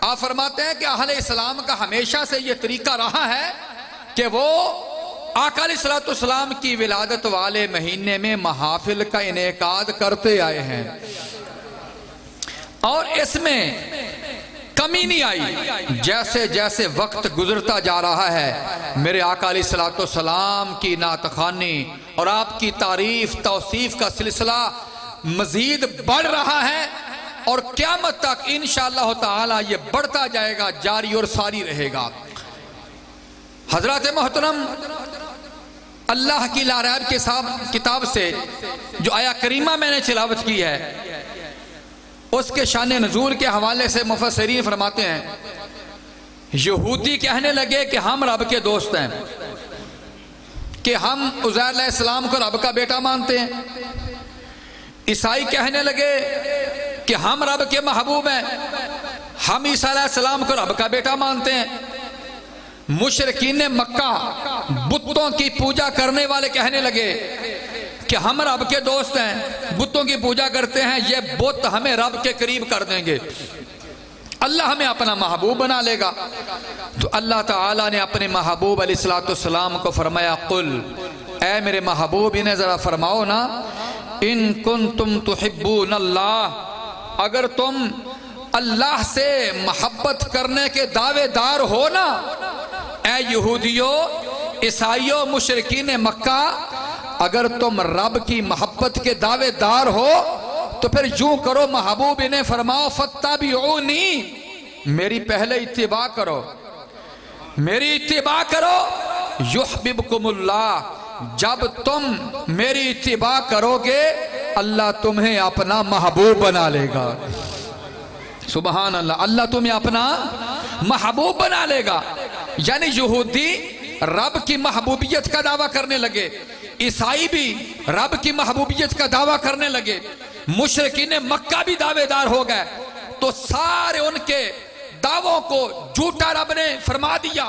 आप फरमाते हैं कि अहले इस्लाम का हमेशा से ये तरीका रहा है कि वो आका अलैहिस्सलातु वस्सलाम की विलादत वाले महीने में महाफिल का इनेकाद करते आए हैं और इसमें कमी नहीं आई। जैसे जैसे वक्त गुजरता जा रहा है, मेरे आका अलैहिस्सलातु वस्सलाम की नातखानी और आपकी तारीफ तौसीफ का सिलसिला मजीद बढ़ रहा है और क़यामत तक इंशाअल्लाह ताला ये बढ़ता जाएगा, जारी और सारी रहेगा। हजरत मोहतरम, अल्लाह की लारैब के साथ किताब से जो आया करीमा मैंने तिलावत की है, उसके शान नज़ूल के हवाले से मुफस्सिरीन फरमाते हैं, यहूदी कहने लगे कि हम रब के दोस्त हैं, कि हम उज़ैर अलैहिस्सलाम को रब का बेटा मानते हैं। ईसाई कहने लगे कि हम रब के महबूब हैं, हम ईसा अलैहिस्सलाम को रब का बेटा मानते हैं। मुशरिकीन मक्का बुतों की पूजा करने वाले कहने लगे कि हम रब के दोस्त हैं, बुतों की पूजा करते हैं, ये बुत हमें रब के करीब कर देंगे, अल्लाह हमें अपना महबूब बना लेगा। तो अल्लाह ताला ने अपने महबूब अलैहिस्सलातु वस्सलाम को फरमाया, कुल, ऐ मेरे महबूब इन्हें जरा फरमाओ ना, इन कुंतुम तुहिब्बूनल्लाह, अगर तुम अल्लाह से मोहब्बत करने के दावेदार हो ना, ऐ यहूदियों, ईसाइयों, मुशरिकीन मक्का, अगर तुम रब की मोहब्बत के दावेदार हो तो फिर यूं करो, महबूब इन्हें फरमाओ, फत्ताबिऊनी, मेरी पहले इत्तिबा करो, मेरी इत्तिबा करो, युहब्बिबकुमुल्लाह, जब तुम मेरी इत्तिबा करोगे अल्लाह तुम्हें अपना महबूब बना लेगा। सुबहान अल्लाह, अल्लाह तुम्हें अपना महबूब बना लेगा। यानी यहूदी रब की महबूबियत का दावा करने लगे, ईसाई भी रब की महबूबियत का दावा करने लगे, मुशरिकीन मक्का भी दावेदार हो गए। तो सारे उनके दावों को झूठा रब ने फरमा दिया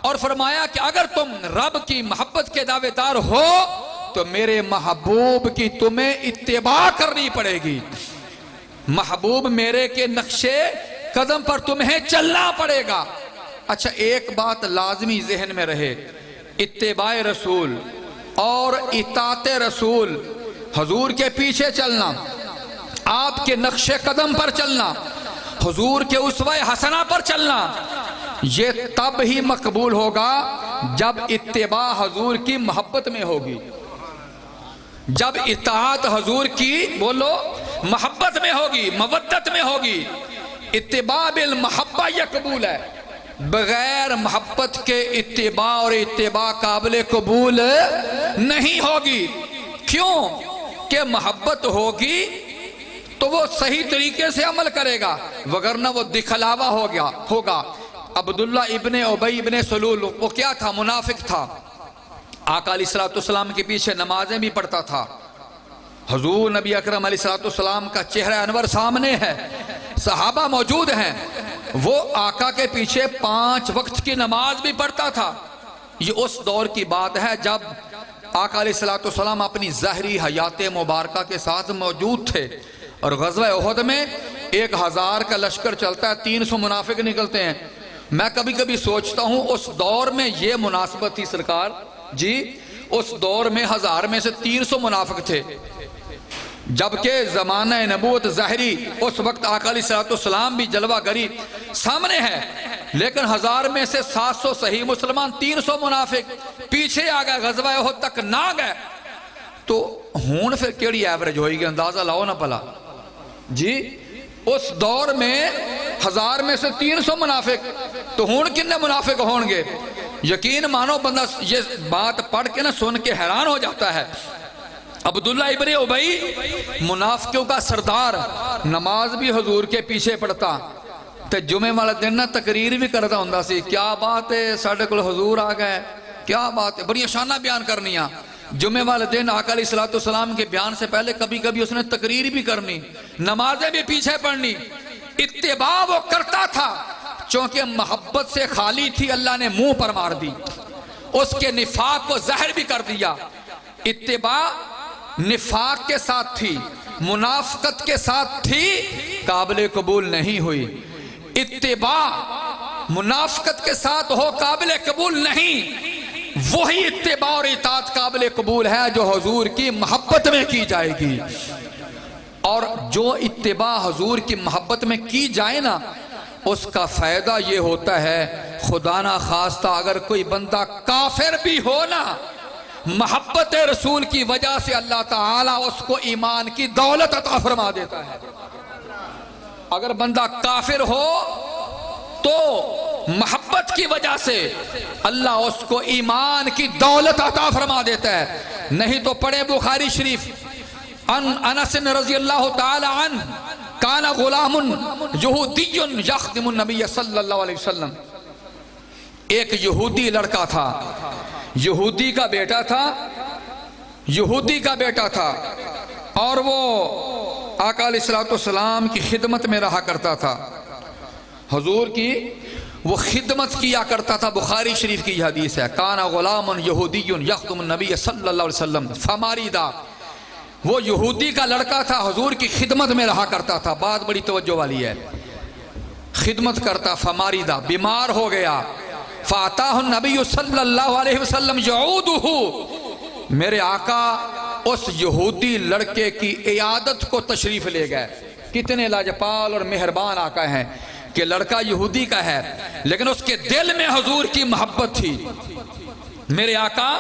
और फरमाया कि अगर तुम रब की मोहब्बत के दावेदार हो तो मेरे महबूब की तुम्हें इत्तिबा करनी पड़ेगी, महबूब मेरे के नक्शे कदम पर तुम्हें चलना पड़ेगा। अच्छा, एक बात लाजमी जहन में रहे, इत्तिबाए रसूल और इताते रसूल, हुजूर के पीछे चलना, आपके नक्शे कदम पर चलना, हुजूर के उसवा हसना पर चलना, ये तब ही मकबूल होगा जब इत्तिबा हुजूर की मोहब्बत में होगी, जब इताअत हुजूर की, बोलो, मोहब्बत में होगी, मवद्दत में होगी। इत्तिबा बिल मोहब्बा यह कबूल है, बगैर मोहब्बत के इत्तिबा और इत्तिबा काबिल कबूल नहीं होगी। क्यों? कि मोहब्बत होगी तो वो सही तरीके से अमल करेगा, वगरना वो दिखलावा हो गया होगा। अब्दुल्ला इब्ने उबई इब्ने सलूल, वो क्या था? मुनाफिक था। आका अलैहिस्सलातु वस्सलाम के पीछे नमाजें भी पढ़ता था। हुजूर नबी अकरम अलैहिस्सलातु वस्सलाम का चेहरा अनवर सामने है, सहाबा मौजूद हैं, वो आका के पीछे 5 वक्त की नमाज भी पढ़ता था। ये उस दौर की बात है जब आका अलैहिस्सलातु वस्सलाम अपनी ज़ाहिरी हयात मुबारका के साथ मौजूद थे और ग़ज़वा उहद में 1000 का लश्कर चलता है, 300 मुनाफिक निकलते हैं। मैं कभी कभी सोचता हूँ उस दौर में ये मुनासबत थी सरकार जी, उस दौर में 1000 में से 300 मुनाफिक थे, जबकि ज़माना नबूवत ज़ाहिरी उस वक्त आका अलैहिस्सलातु वस्सलाम भी जलवा गरी सामने है, लेकिन 1000 में से 700 सही मुसलमान, 300 मुनाफिक पीछे आ गए, ग़ज़वा उहद तक ना गए। तो हुण फिर केड़ी एवरेज होगी, अंदाजा लाओ ना भला जी। उस दौर में 1000 में से 300 मुनाफिक, तो हुण किन्ने मुनाफिक होंगे? यकीन मानो बंदा ये बात पढ़ के ना सुन के हैरान हो जाता है। अब्दुल्ला इब्ने उबई मुनाफिकों का सरदार, नमाज भी हुजूर के पीछे पढ़ता ते जुमे वाले दिन ना तकरीर भी करता हुंदा सी। क्या बात है, साढ़े कोल हुजूर आ गए, क्या बात है, बड़ी शाना बयान करनिया। जुमे वाले दिन आका अलैहिस्सलाम के बयान से पहले कभी कभी उसने तकरीर भी करनी, नमाजें भी पीछे पढ़नी। इत्तिबा वो करता था क्योंकि मोहब्बत से खाली थी, अल्लाह ने मुंह पर मार दी, उसके निफाक को जहर भी कर दिया। इत्तिबा निफाक के साथ थी, मुनाफकत के साथ थी, काबिल कबूल नहीं हुई। इत्तिबा मुनाफकत के साथ हो काबिल कबूल नहीं, वही इत्तिबा और इताअत काबिल कबूल है जो हुजूर की मोहब्बत में की जाएगी। और जो इत्तिबा हुजूर की मोहब्बत में की जाए ना, उसका फायदा ये होता है, खुदा ना खास्ता अगर कोई बंदा काफिर भी हो ना, मोहब्बत रसूल की वजह से अल्लाह ताला उसको ईमान की दौलत अता फरमा देता है। अगर बंदा काफिर हो तो मोहब्बत की वजह से अल्लाह उसको ईमान की दौलत अता फरमा देता है। नहीं तो पढ़े बुखारी शरीफ, अनस रज़ियल्लाहु ताला अन्हु काना गुलामुन यहूदियुन यख़दिमुन नबी सल्लल्लाहु अलैहि वसल्लम। एक यहूदी लड़का था, यहूदी का बेटा था, यहूदी का बेटा था, और वो आका अलैहिस्सलाम की खिदमत में रहा करता था, हुजूर की वो खिदमत किया करता था। बुखारी शरीफ की हदीस है, काना गुलामुन यहूदियुन यख़दिमुन नबी सल्लल्लाहु अलैहि वसल्लम फमारिदा। वो यहूदी का लड़का था, हुजूर की खिदमत में रहा करता था। बात बड़ी तवज्जो वाली है, खिदमत करता, फमारिदा बीमार हो गया। फाताहु नबी सल्लल्लाहु अलैहि वसल्लम यऊदुहु, मेरे आका उस यहूदी लड़के की इयादत को तशरीफ ले गए। कितने लाजपाल और मेहरबान आका हैं कि लड़का यहूदी का है लेकिन उसके दिल में हुजूर की मोहब्बत थी। मेरे आका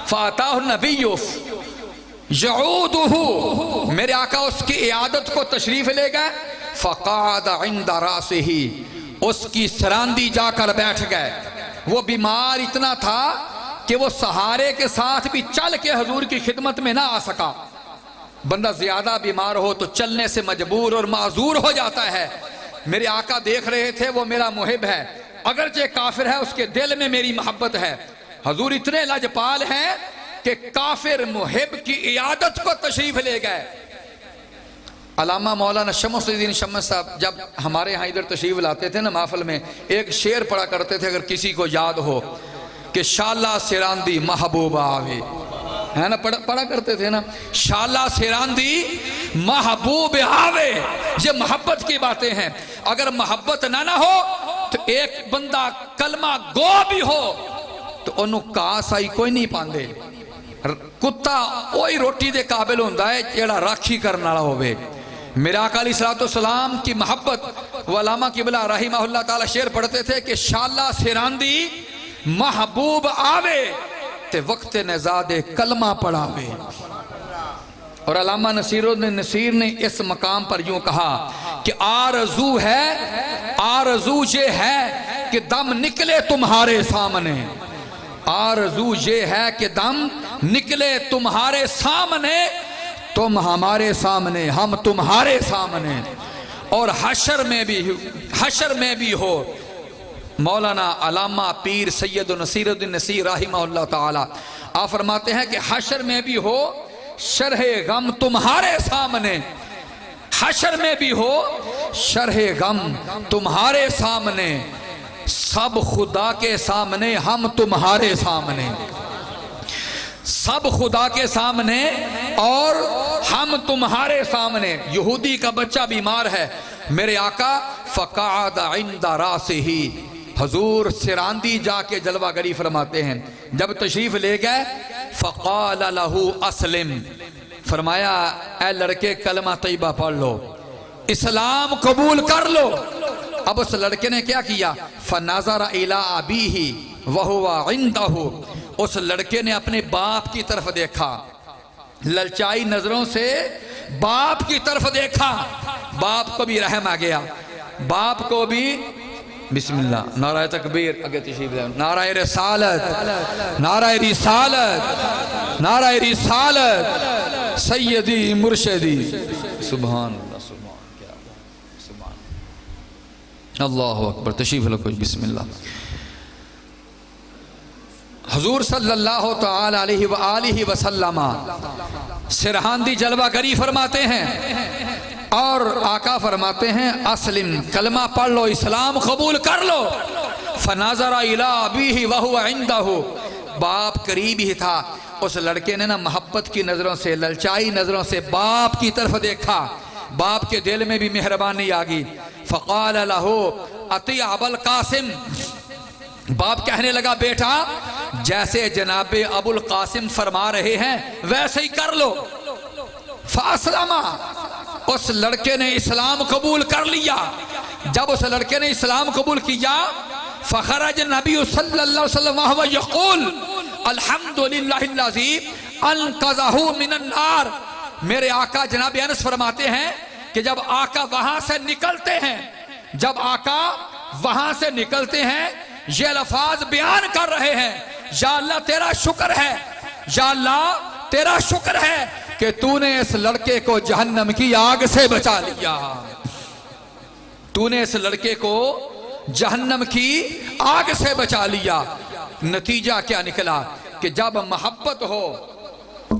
फाताहु नबी यऊदुहु, मेरे आका उसकी इयादत को तशरीफ ले गए। फ़क़अद इंद रासिही, उसकी सरांदी जाकर बैठ गए। वो बीमार इतना था कि वो सहारे के साथ भी चल के हुजूर की खिदमत में ना आ सका। बंदा ज्यादा बीमार हो तो चलने से मजबूर और माजूर हो जाता है। मेरे आका देख रहे थे वो मेरा मुहिब है, अगरचे काफिर है, उसके दिल में मेरी मोहब्बत है। हुजूर इतने लाजपाल हैं कि काफिर मुहिब की इयादत को तशरीफ ले गए। अल्लामा मौलाना शमसुद्दीन शम्स साहब जब हमारे यहाँ इधर तशरीफ लाते थे ना महफिल में, एक शेर पढ़ा करते थे, अगर किसी को याद हो, कि शाला सिरांदी महबूबा आवे, है ना, पढ़ा करते थे ना, शाला सिरांदी महबूब आवे। ये मोहब्बत की बातें हैं। अगर मोहब्बत ना हो तो एक बंदा कलमा गो भी हो तो ओनू कास आई कोई नहीं पांदे। कुत्ता वही रोटी दे काबिल होंदा है जेड़ा राखी करने वाला होवे। मेरा आका अलैहिस्सलाम की मोहब्बत, वलामा किबला रहिमहुल्लाह ताला शेर पढ़ते थे कि शाला सिरांदी महबूब आवे ते वक्त नज़ादे कलमा पढ़ावे। और अल्लामा नसीरुद्दीन नसीर ने इस मकाम पर यूं कहा कि आरज़ू है, आरज़ू ये है कि दम निकले तुम्हारे सामने, आरज़ू ये है कि दम निकले तुम्हारे सामने, तुम हमारे सामने हम तुम्हारे सामने, और हशर में भी हो। मौलाना अलामा पीर सैयद नसीरुद्दीन नसीर रहिमहुल्लाह ताला आप फरमाते हैं कि हशर में भी हो, शरहे गम तुम्हारे सामने, हशर में भी हो शरहे गम तुम्हारे सामने, सब खुदा के सामने हम तुम्हारे सामने, सब खुदा के सामने और हम तुम्हारे सामने। यहूदी का बच्चा बीमार है, मेरे आका फ़क़अद इंद रासिही, हुजूर सिरांदी जाके जलवागरी फरमाते हैं। जब तशरीफ ले गए, फ़क़ाल लहू अस्लिम, फरमाया ए लड़के कलमा तैयबा पढ़ लो, इस्लाम कबूल कर लो। अब उस लड़के ने क्या किया, फ़नज़र इला अबीही वहुवा इंदहु, उस लड़के ने अपने बाप की तरफ देखा, ललचाई नजरों से बाप की तरफ देखा। बाप को भी रहम आ गया, बाप को भी बिस्मिल्लाह। नाराए तकबीर, आगे तशरीफ ले। नाराए रिसालत, नाराए रिसालत, नाराए रिसालत, सैयदी मुर्शिदी। सुभान अल्लाह, सुभान, क्या सुभान, अल्लाहु अकबर। तशरीफ लो कुछ। बिस्मिल्लाह। हुजूर सल्लल्लाहु तआला अलैहि व आलिहि वसल्लम सिरहांदी जलवा गरी फरमाते हैं और आका फरमाते हैं अस्लिम, कलमा पढ़ लो, इस्लाम कबूल कर लो। फनाजरा इला अबीही व हुवा इंदहु, बाप करीब ही था। उस लड़के ने ना मोहब्बत की नज़रों से, ललचाई नज़रों से बाप की तरफ देखा। बाप के दिल में भी मेहरबानी आ गई। फ़क़ाल लहू अती अबुल कासिम, बाप कहने लगा बेटा जैसे जनाबे अबुल कासिम फरमा रहे हैं वैसे ही कर लो। फासलामा, उस लड़के ने इस्लाम कबूल कर लिया। जब उस लड़के ने इस्लाम कबूल किया, फ़खरज नबी सल्लल्लाहु अलैहि वसल्लम वहुव यक़ूल अल्हम्दुलिल्लाहिल्लज़ी अनक़ज़हु मिनन नार। मेरे आका जनाब अनस फरमाते हैं कि जब आका वहां से निकलते हैं, जब आका वहां से निकलते हैं, ये अल्फाज बयान कर रहे हैं, या अल्लाह तेरा शुक्र है, या अल्लाह तेरा शुक्र है कि तूने इस लड़के को जहन्नम की आग से बचा लिया। तूने इस लड़के को जहन्नम की आग से बचा लिया। नतीजा क्या निकला कि जब मोहब्बत हो,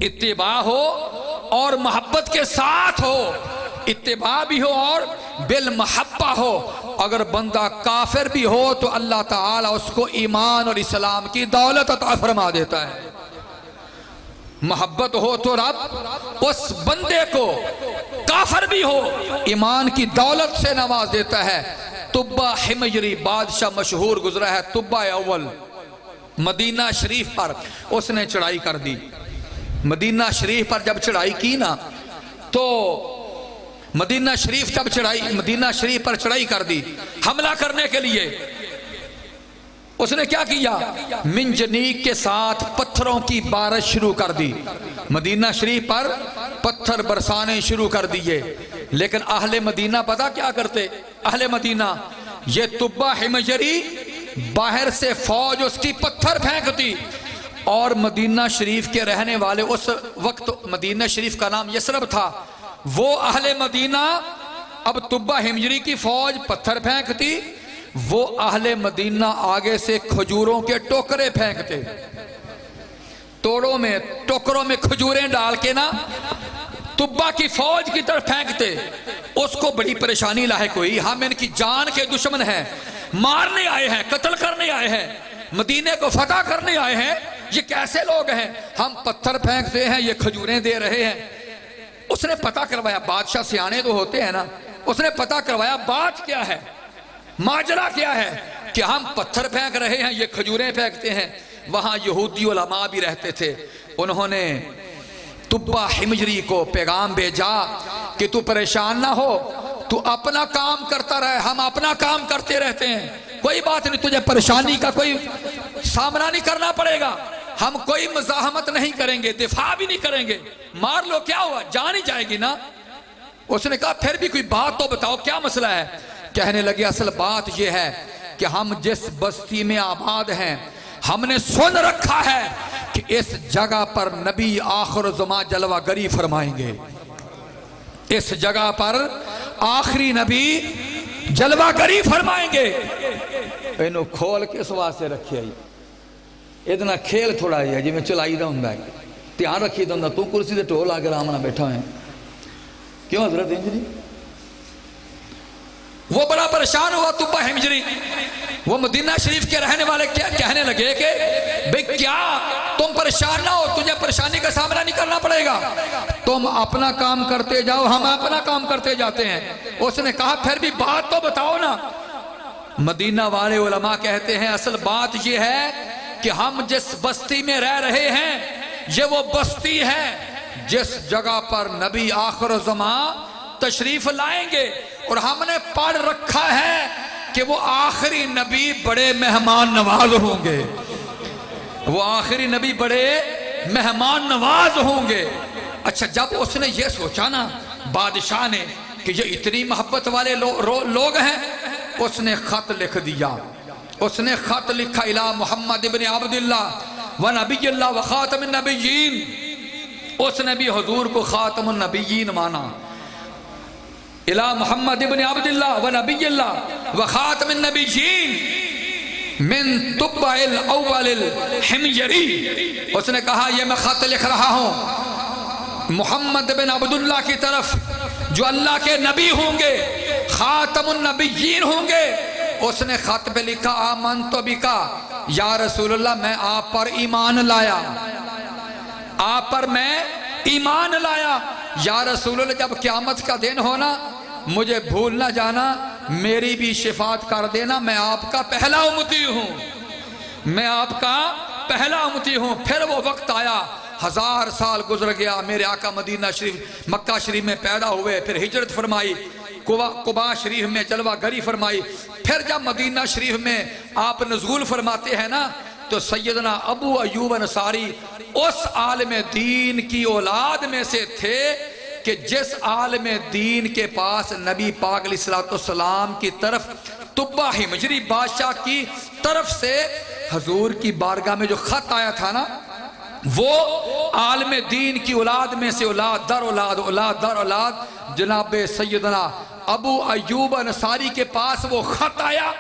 इत्तिबा हो और मोहब्बत के साथ हो, इत्तिबा भी हो और बिल महब्बा हो, अगर बंदा काफिर भी हो तो अल्लाह ताला उसको ईमान और इस्लाम की दौलत अता फरमा देता है। मोहब्बत हो तो रब उस बंदे को काफिर भी हो ईमान की दौलत से नवाज देता है। तुब्बा हिमयरी बादशाह मशहूर गुजरा है। तुब्बा अव्वल मदीना शरीफ पर उसने चढ़ाई कर दी। मदीना शरीफ पर जब चढ़ाई की ना, तो मदीना शरीफ पर चढ़ाई कर दी हमला करने के लिए। उसने क्या किया, मिंजनीक के साथ पत्थरों की बारिश शुरू कर दी। मदीना शरीफ पर पत्थर बरसाने शुरू कर दिए। लेकिन अहले मदीना पता क्या करते, अहले मदीना ये तुब्बा हिमयरी बाहर से फौज उसकी पत्थर फेंकती और मदीना शरीफ के रहने वाले, उस वक्त मदीना शरीफ का नाम यसरब था, वो अहले मदीना अब तुब्बा हिमयरी की फौज पत्थर फेंकती, वो अहले मदीना आगे से खजूरों के टोकरे फेंकते। टोकरों में खजूरें डाल के ना तुब्बा की फौज की तरफ फेंकते। उसको बड़ी परेशानी लायक हुई। हम इनकी जान के दुश्मन हैं, मारने आए हैं, कत्ल करने आए हैं, मदीने को फतह करने आए हैं, ये कैसे लोग हैं, हम पत्थर फेंकते हैं, ये खजूरें दे रहे हैं। उसने पता करवाया, बादशाह सियाने तो होते हैं ना, उसने पता करवाया बात क्या है, माजरा क्या है कि हम पत्थर फेंक रहे हैं, ये खजूरें फेंकते हैं। वहां यहूदी उलमा भी रहते थे। उन्होंने तुब्बा हिमयरी को पैगाम भेजा कि तू परेशान ना हो, तू अपना काम करता रहे, हम अपना काम करते रहते हैं, कोई बात नहीं, तुझे परेशानी का कोई सामना नहीं करना पड़ेगा, हम कोई मज़ाहमत नहीं करेंगे, दिफा भी नहीं करेंगे, मार लो क्या हुआ, जान ही जाएगी ना। उसने कहा फिर भी कोई बात तो बताओ, क्या मसला है। कहने लगे असल बात यह है कि हम जिस बस्ती में आबाद हैं, हमने सुन रखा है कि इस जगह पर नबी आखिर ज़मा जलवा गरी फरमाएंगे, इस जगह पर आखिरी नबी जलवा गरी फरमाएंगे। इन्हों खोल के सवा से रखे इतना खेल थोड़ा है जिमें चलाई दा हुंदा है, ध्यान रखी दा हुंदा। तू कुर्सी से ढोल आके आराम नाल बैठा है, क्यों हजरत हिमयरी। वो बड़ा परेशान हुआ तुब्बा हिमयरी। वो मदीना शरीफ के रहने वाले क्या कहने लगे कि भाई क्या तुम परेशान ना हो, तुझे परेशानी का सामना नहीं करना पड़ेगा, तुम अपना काम करते जाओ, हम अपना काम करते जाते हैं। उसने कहा फिर भी बात तो बताओ ना। मदीना वाले उलमा कहते हैं असल बात यह है कि हम जिस बस्ती में रह रहे हैं, ये वो बस्ती है जिस जगह पर नबी आखिर ज़मा तशरीफ लाएंगे, और हमने पढ़ रखा है कि वो आखिरी नबी बड़े मेहमान नवाज होंगे, वो आखिरी नबी बड़े मेहमान नवाज होंगे। अच्छा, जब उसने ये सोचा ना बादशाह ने कि ये इतनी मोहब्बत वाले लोग हैं, उसने खत लिख दिया। उसने खत लिखा इला मोहम्मद इब्न अब्दुल्लाह व नबीय्यिल्लाह व खातमुन नबिय्यीन। उसने भी हुजूर को खातमुन नबिय्यीन माना। इला मोहम्मद इब्न अब्दुल्लाह व नबीय्यिल्लाह व खातमुन नबिय्यीन मिन तुब्बाइल अव्वलिल हिमयरी। उसने कहा ये मैं खत लिख रहा हूँ मोहम्मद बिन अब्दुल्लाह की तरफ, जो अल्लाह के नबी होंगे, खातमुन नबिय्यीन होंगे। उसने खत पे लिखा आमन तो बिका या रसूलुल्लाह, मैं आप पर ईमान लाया, आप पर मैं ईमान लाया या रसूलुल्लाह। जब क़यामत का दिन होना मुझे भूल ना जाना, मेरी भी शिफात कर देना, मैं आपका पहला उम्मती हूँ, मैं आपका पहला उम्मती हूँ। फिर वो वक्त आया, 1000 साल गुजर गया, मेरे आका मदीना शरीफ मक्का शरीफ में पैदा हुए, फिर हिजरत फरमाई, कुबा शरीफ में जलवा गरी फरमाई। फिर जब मदीना शरीफ में आप नज़ूल फरमाते हैं ना, तो सैयदना अबू अयूब अंसारी उस आलिम दीन की औलाद में से थे कि जिस आलिम दीन के पास नबी पाक अलैहिस्सलाम की तरफ तुब्बा हिमजरी बादशाह की तरफ से हजूर की बारगाह में जो खत आया था ना, वो आलिम दीन की औलाद में से औलाद दर औलाद, औलाद दर औलाद जनाब सैयदना अबू अयूब अंसारी के पास वो खत आया।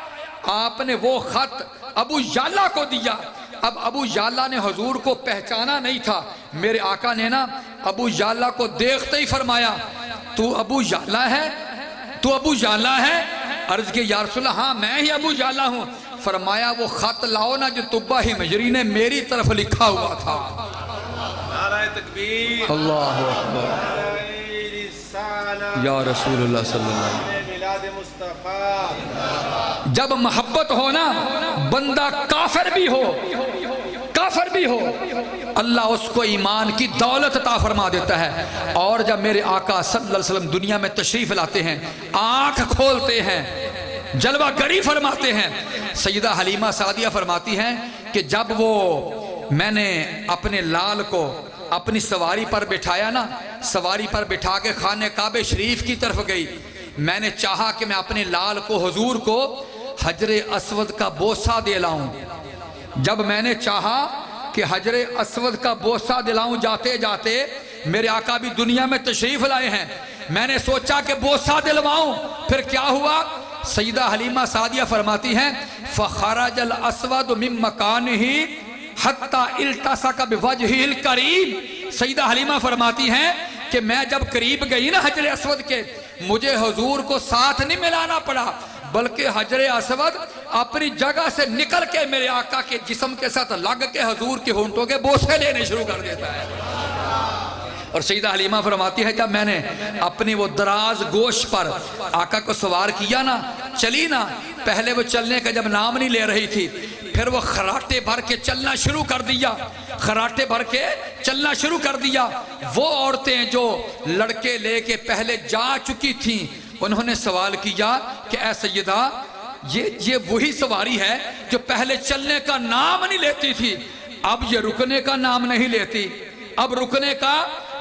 आपने वो खत अबू याला को दिया। अब अबू याला ने हजूर को पहचाना नहीं था। मेरे आका ने ना अबू याला को देखते ही फरमाया, तू अबू याला है, तू अबू याला है। अर्ज के या रसूलल्लाह, हाँ मैं ही अबू याला हूँ। फरमाया वो खत लाओ ना जो तुब्बा हिमजरी ने मेरी तरफ लिखा हुआ था। अल्लाह अकबर या रसूलुल्लाह सल्लल्लाहु अलैहि वसल्लम। जब मोहब्बत हो ना, बंदा काफिर भी हो, काफिर भी हो, अल्लाह उसको ईमान की दौलत अता फरमा देता है। और जब मेरे आका सल्लल्लाहु अलैहि वसल्लम दुनिया में तशरीफ लाते हैं, आंख खोलते हैं, जलवा गरी फरमाते हैं, सैयदा हलीमा सादिया फरमाती हैं कि जब वो मैंने अपने लाल को अपनी सवारी पर बिठाया ना, सवारी पर बिठा के खाने काबे शरीफ की तरफ गई, मैंने चाहा कि मैं अपने लाल को, हुजूर को हजरे अस्वद का बोसा दिलाऊं। जब मैंने चाहा कि हजरे अस्वद का बोसा दिलाऊं, जाते जाते मेरे आका भी दुनिया में तशरीफ लाए हैं, मैंने सोचा कि बोसा दिलवाऊं। फिर क्या हुआ? सईदा हलीमा सादिया फरमाती हैं फ़खरजल अस्वद मिन मकानिही हत्ता इल्तसक बिवजहिल करीम। सईदा हलीमा फरमाती हैं कि मैं जब करीब गई ना हजरे अस्वद के, मुझे हुजूर को साथ नहीं मिलाना पड़ा, बल्कि हजरे अस्वद अपनी जगह से निकल के मेरे आका के जिस्म के साथ लग के हुजूर के होंठों के बोसे लेने शुरू कर देता है। और सईदा हलीमा फरमाती है जब मैंने अपनी वो दराज गोश पर आका को सवार किया ना, चली ना, पहले वो चलने का जब नाम नहीं ले रही थी, फिर वो खराटे भर के चलना शुरू कर दिया, खराटे भर के चलना शुरू कर दिया। वो औरतें जो लड़के लेके पहले जा चुकी थीं, उन्होंने सवाल किया कि ऐ सैयदा, ये वही सवारी है जो पहले चलने का नाम नहीं लेती थी, अब ये रुकने का नाम नहीं लेती, अब रुकने का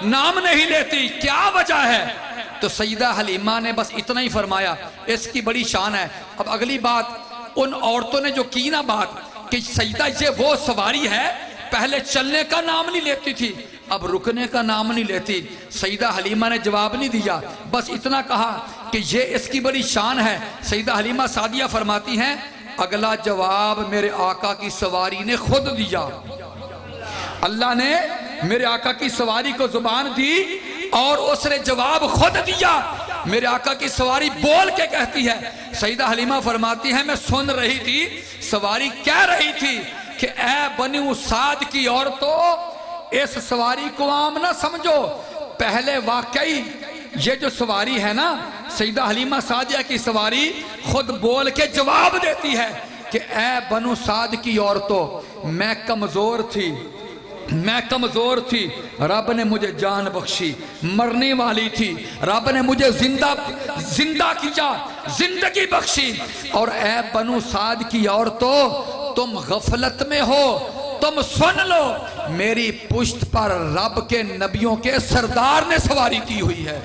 नाम नहीं लेती, क्या वजह है? तो सईदा हलीमा ने बस इतना ही फरमाया, इसकी बड़ी शान है। अब अगली बात उन औरतों ने जो की ना बात कि सईदा ये वो सवारी है, पहले चलने का नाम नहीं लेती थी, अब रुकने का नाम नहीं लेती। सईदा हलीमा ने जवाब नहीं दिया, बस इतना कहा कि ये इसकी बड़ी शान है। सईदा हलीमा सादिया फरमाती हैं अगला जवाब मेरे आका की सवारी ने खुद दिया। अल्लाह ने मेरे आका की सवारी को जुबान दी और उसने जवाब खुद दिया। मेरे आका की सवारी बोल के कहती है, सईदा हलीमा फरमाती है मैं सुन रही थी, सवारी कह रही थी कि ऐ बनी साद की औरतों, इस सवारी को आम ना समझो, पहले वाकई ये जो सवारी है ना, सईदा हलीमा सादिया की सवारी खुद बोल के जवाब देती है कि ऐ बनु साद की औरतों, मैं कमजोर थी, मैं कमजोर थी, रब ने मुझे जान बख्शी, मरने वाली थी, रब ने मुझे जिंदा किया, जिंदगी बख्शी। और ऐ बनु साद की औरतों, तुम गफलत में हो, तुम सुन लो, मेरी पुश्त पर रब के नबियों के सरदार ने सवारी की हुई है।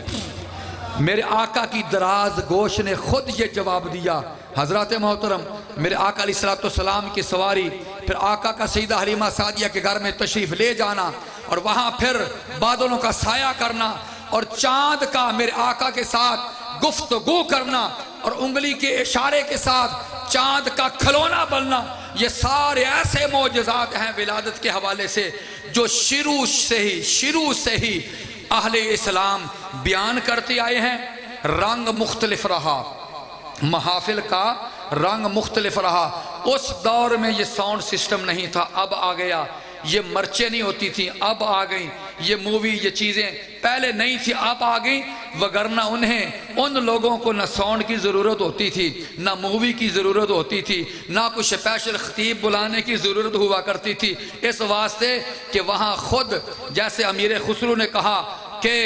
मेरे आका की दराज गोश ने खुद ये जवाब दिया, हज़रत मोहतरम मेरे आका अलैहिस्सलाम की सवारी, फिर आका का सईदा हलीमा सादिया के घर में तशरीफ़ ले जाना और वहाँ फिर बादलों का साया करना और चाँद का मेरे आका के साथ गुफ्तगू करना और उंगली के इशारे के साथ चाँद का खिलौना बनना, ये सारे ऐसे मौजज़ात हैं विलादत के हवाले से जो शुरू से ही अहले इस्लाम बयान करते आए हैं। रंग मुख्तलिफ रहा, महाफिल का रंग मुख्तलिफ रहा। उस दौर में ये साउंड सिस्टम नहीं था, अब आ गया। ये मर्चें नहीं होती थी, अब आ गई। ये मूवी, ये चीज़ें पहले नहीं थी, अब आ गई। वगरना उन लोगों को ना साउंड की ज़रूरत होती थी, ना मूवी की ज़रूरत होती थी, ना कुछ स्पेशल खतीब बुलाने की ज़रूरत हुआ करती थी। इस वास्ते कि वहाँ खुद जैसे अमीर खुसरो ने कहा कि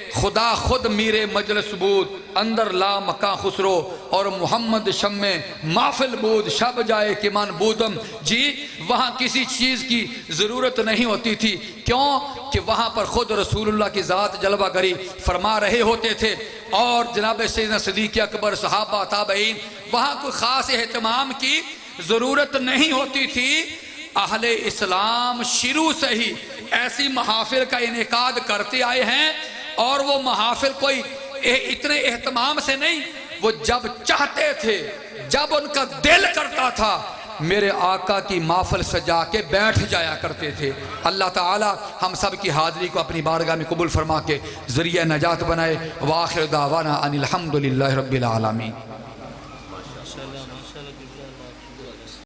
खुदा खुद मीरे मजलिस बूद अंदर ला मका खुसरो और मोहम्मद शम्मे माफिल बूद शब जाए कि मन बूदम जी। वहाँ किसी चीज़ की ज़रूरत नहीं होती थी, क्यों कि वहाँ पर ख़ुद रसूलुल्लाह की ज़ात जलवा गरी फरमा रहे होते थे और जनाब सैयदना सिद्दीक़ अकबर सहाबा ताबईन, वहाँ कोई ख़ास एहतमाम की ज़रूरत नहीं होती थी। अहले इस्लाम शुरू से ही ऐसी महाफिल का इनेकाद करते आए हैं और वो महाफिल कोई इतने एहतमाम से नहीं, वो जब चाहते थे, जब उनका दिल करता था, मेरे आका की महफिल सजा के बैठ जाया करते थे। अल्लाह ताला हम सब की हाज़िरी को अपनी बारगाह में कबूल फरमा के ज़रिया नजात बनाए। व आखिर दावाना अनिल हम्दुलिल्लाहि रब्बिल आलमीन।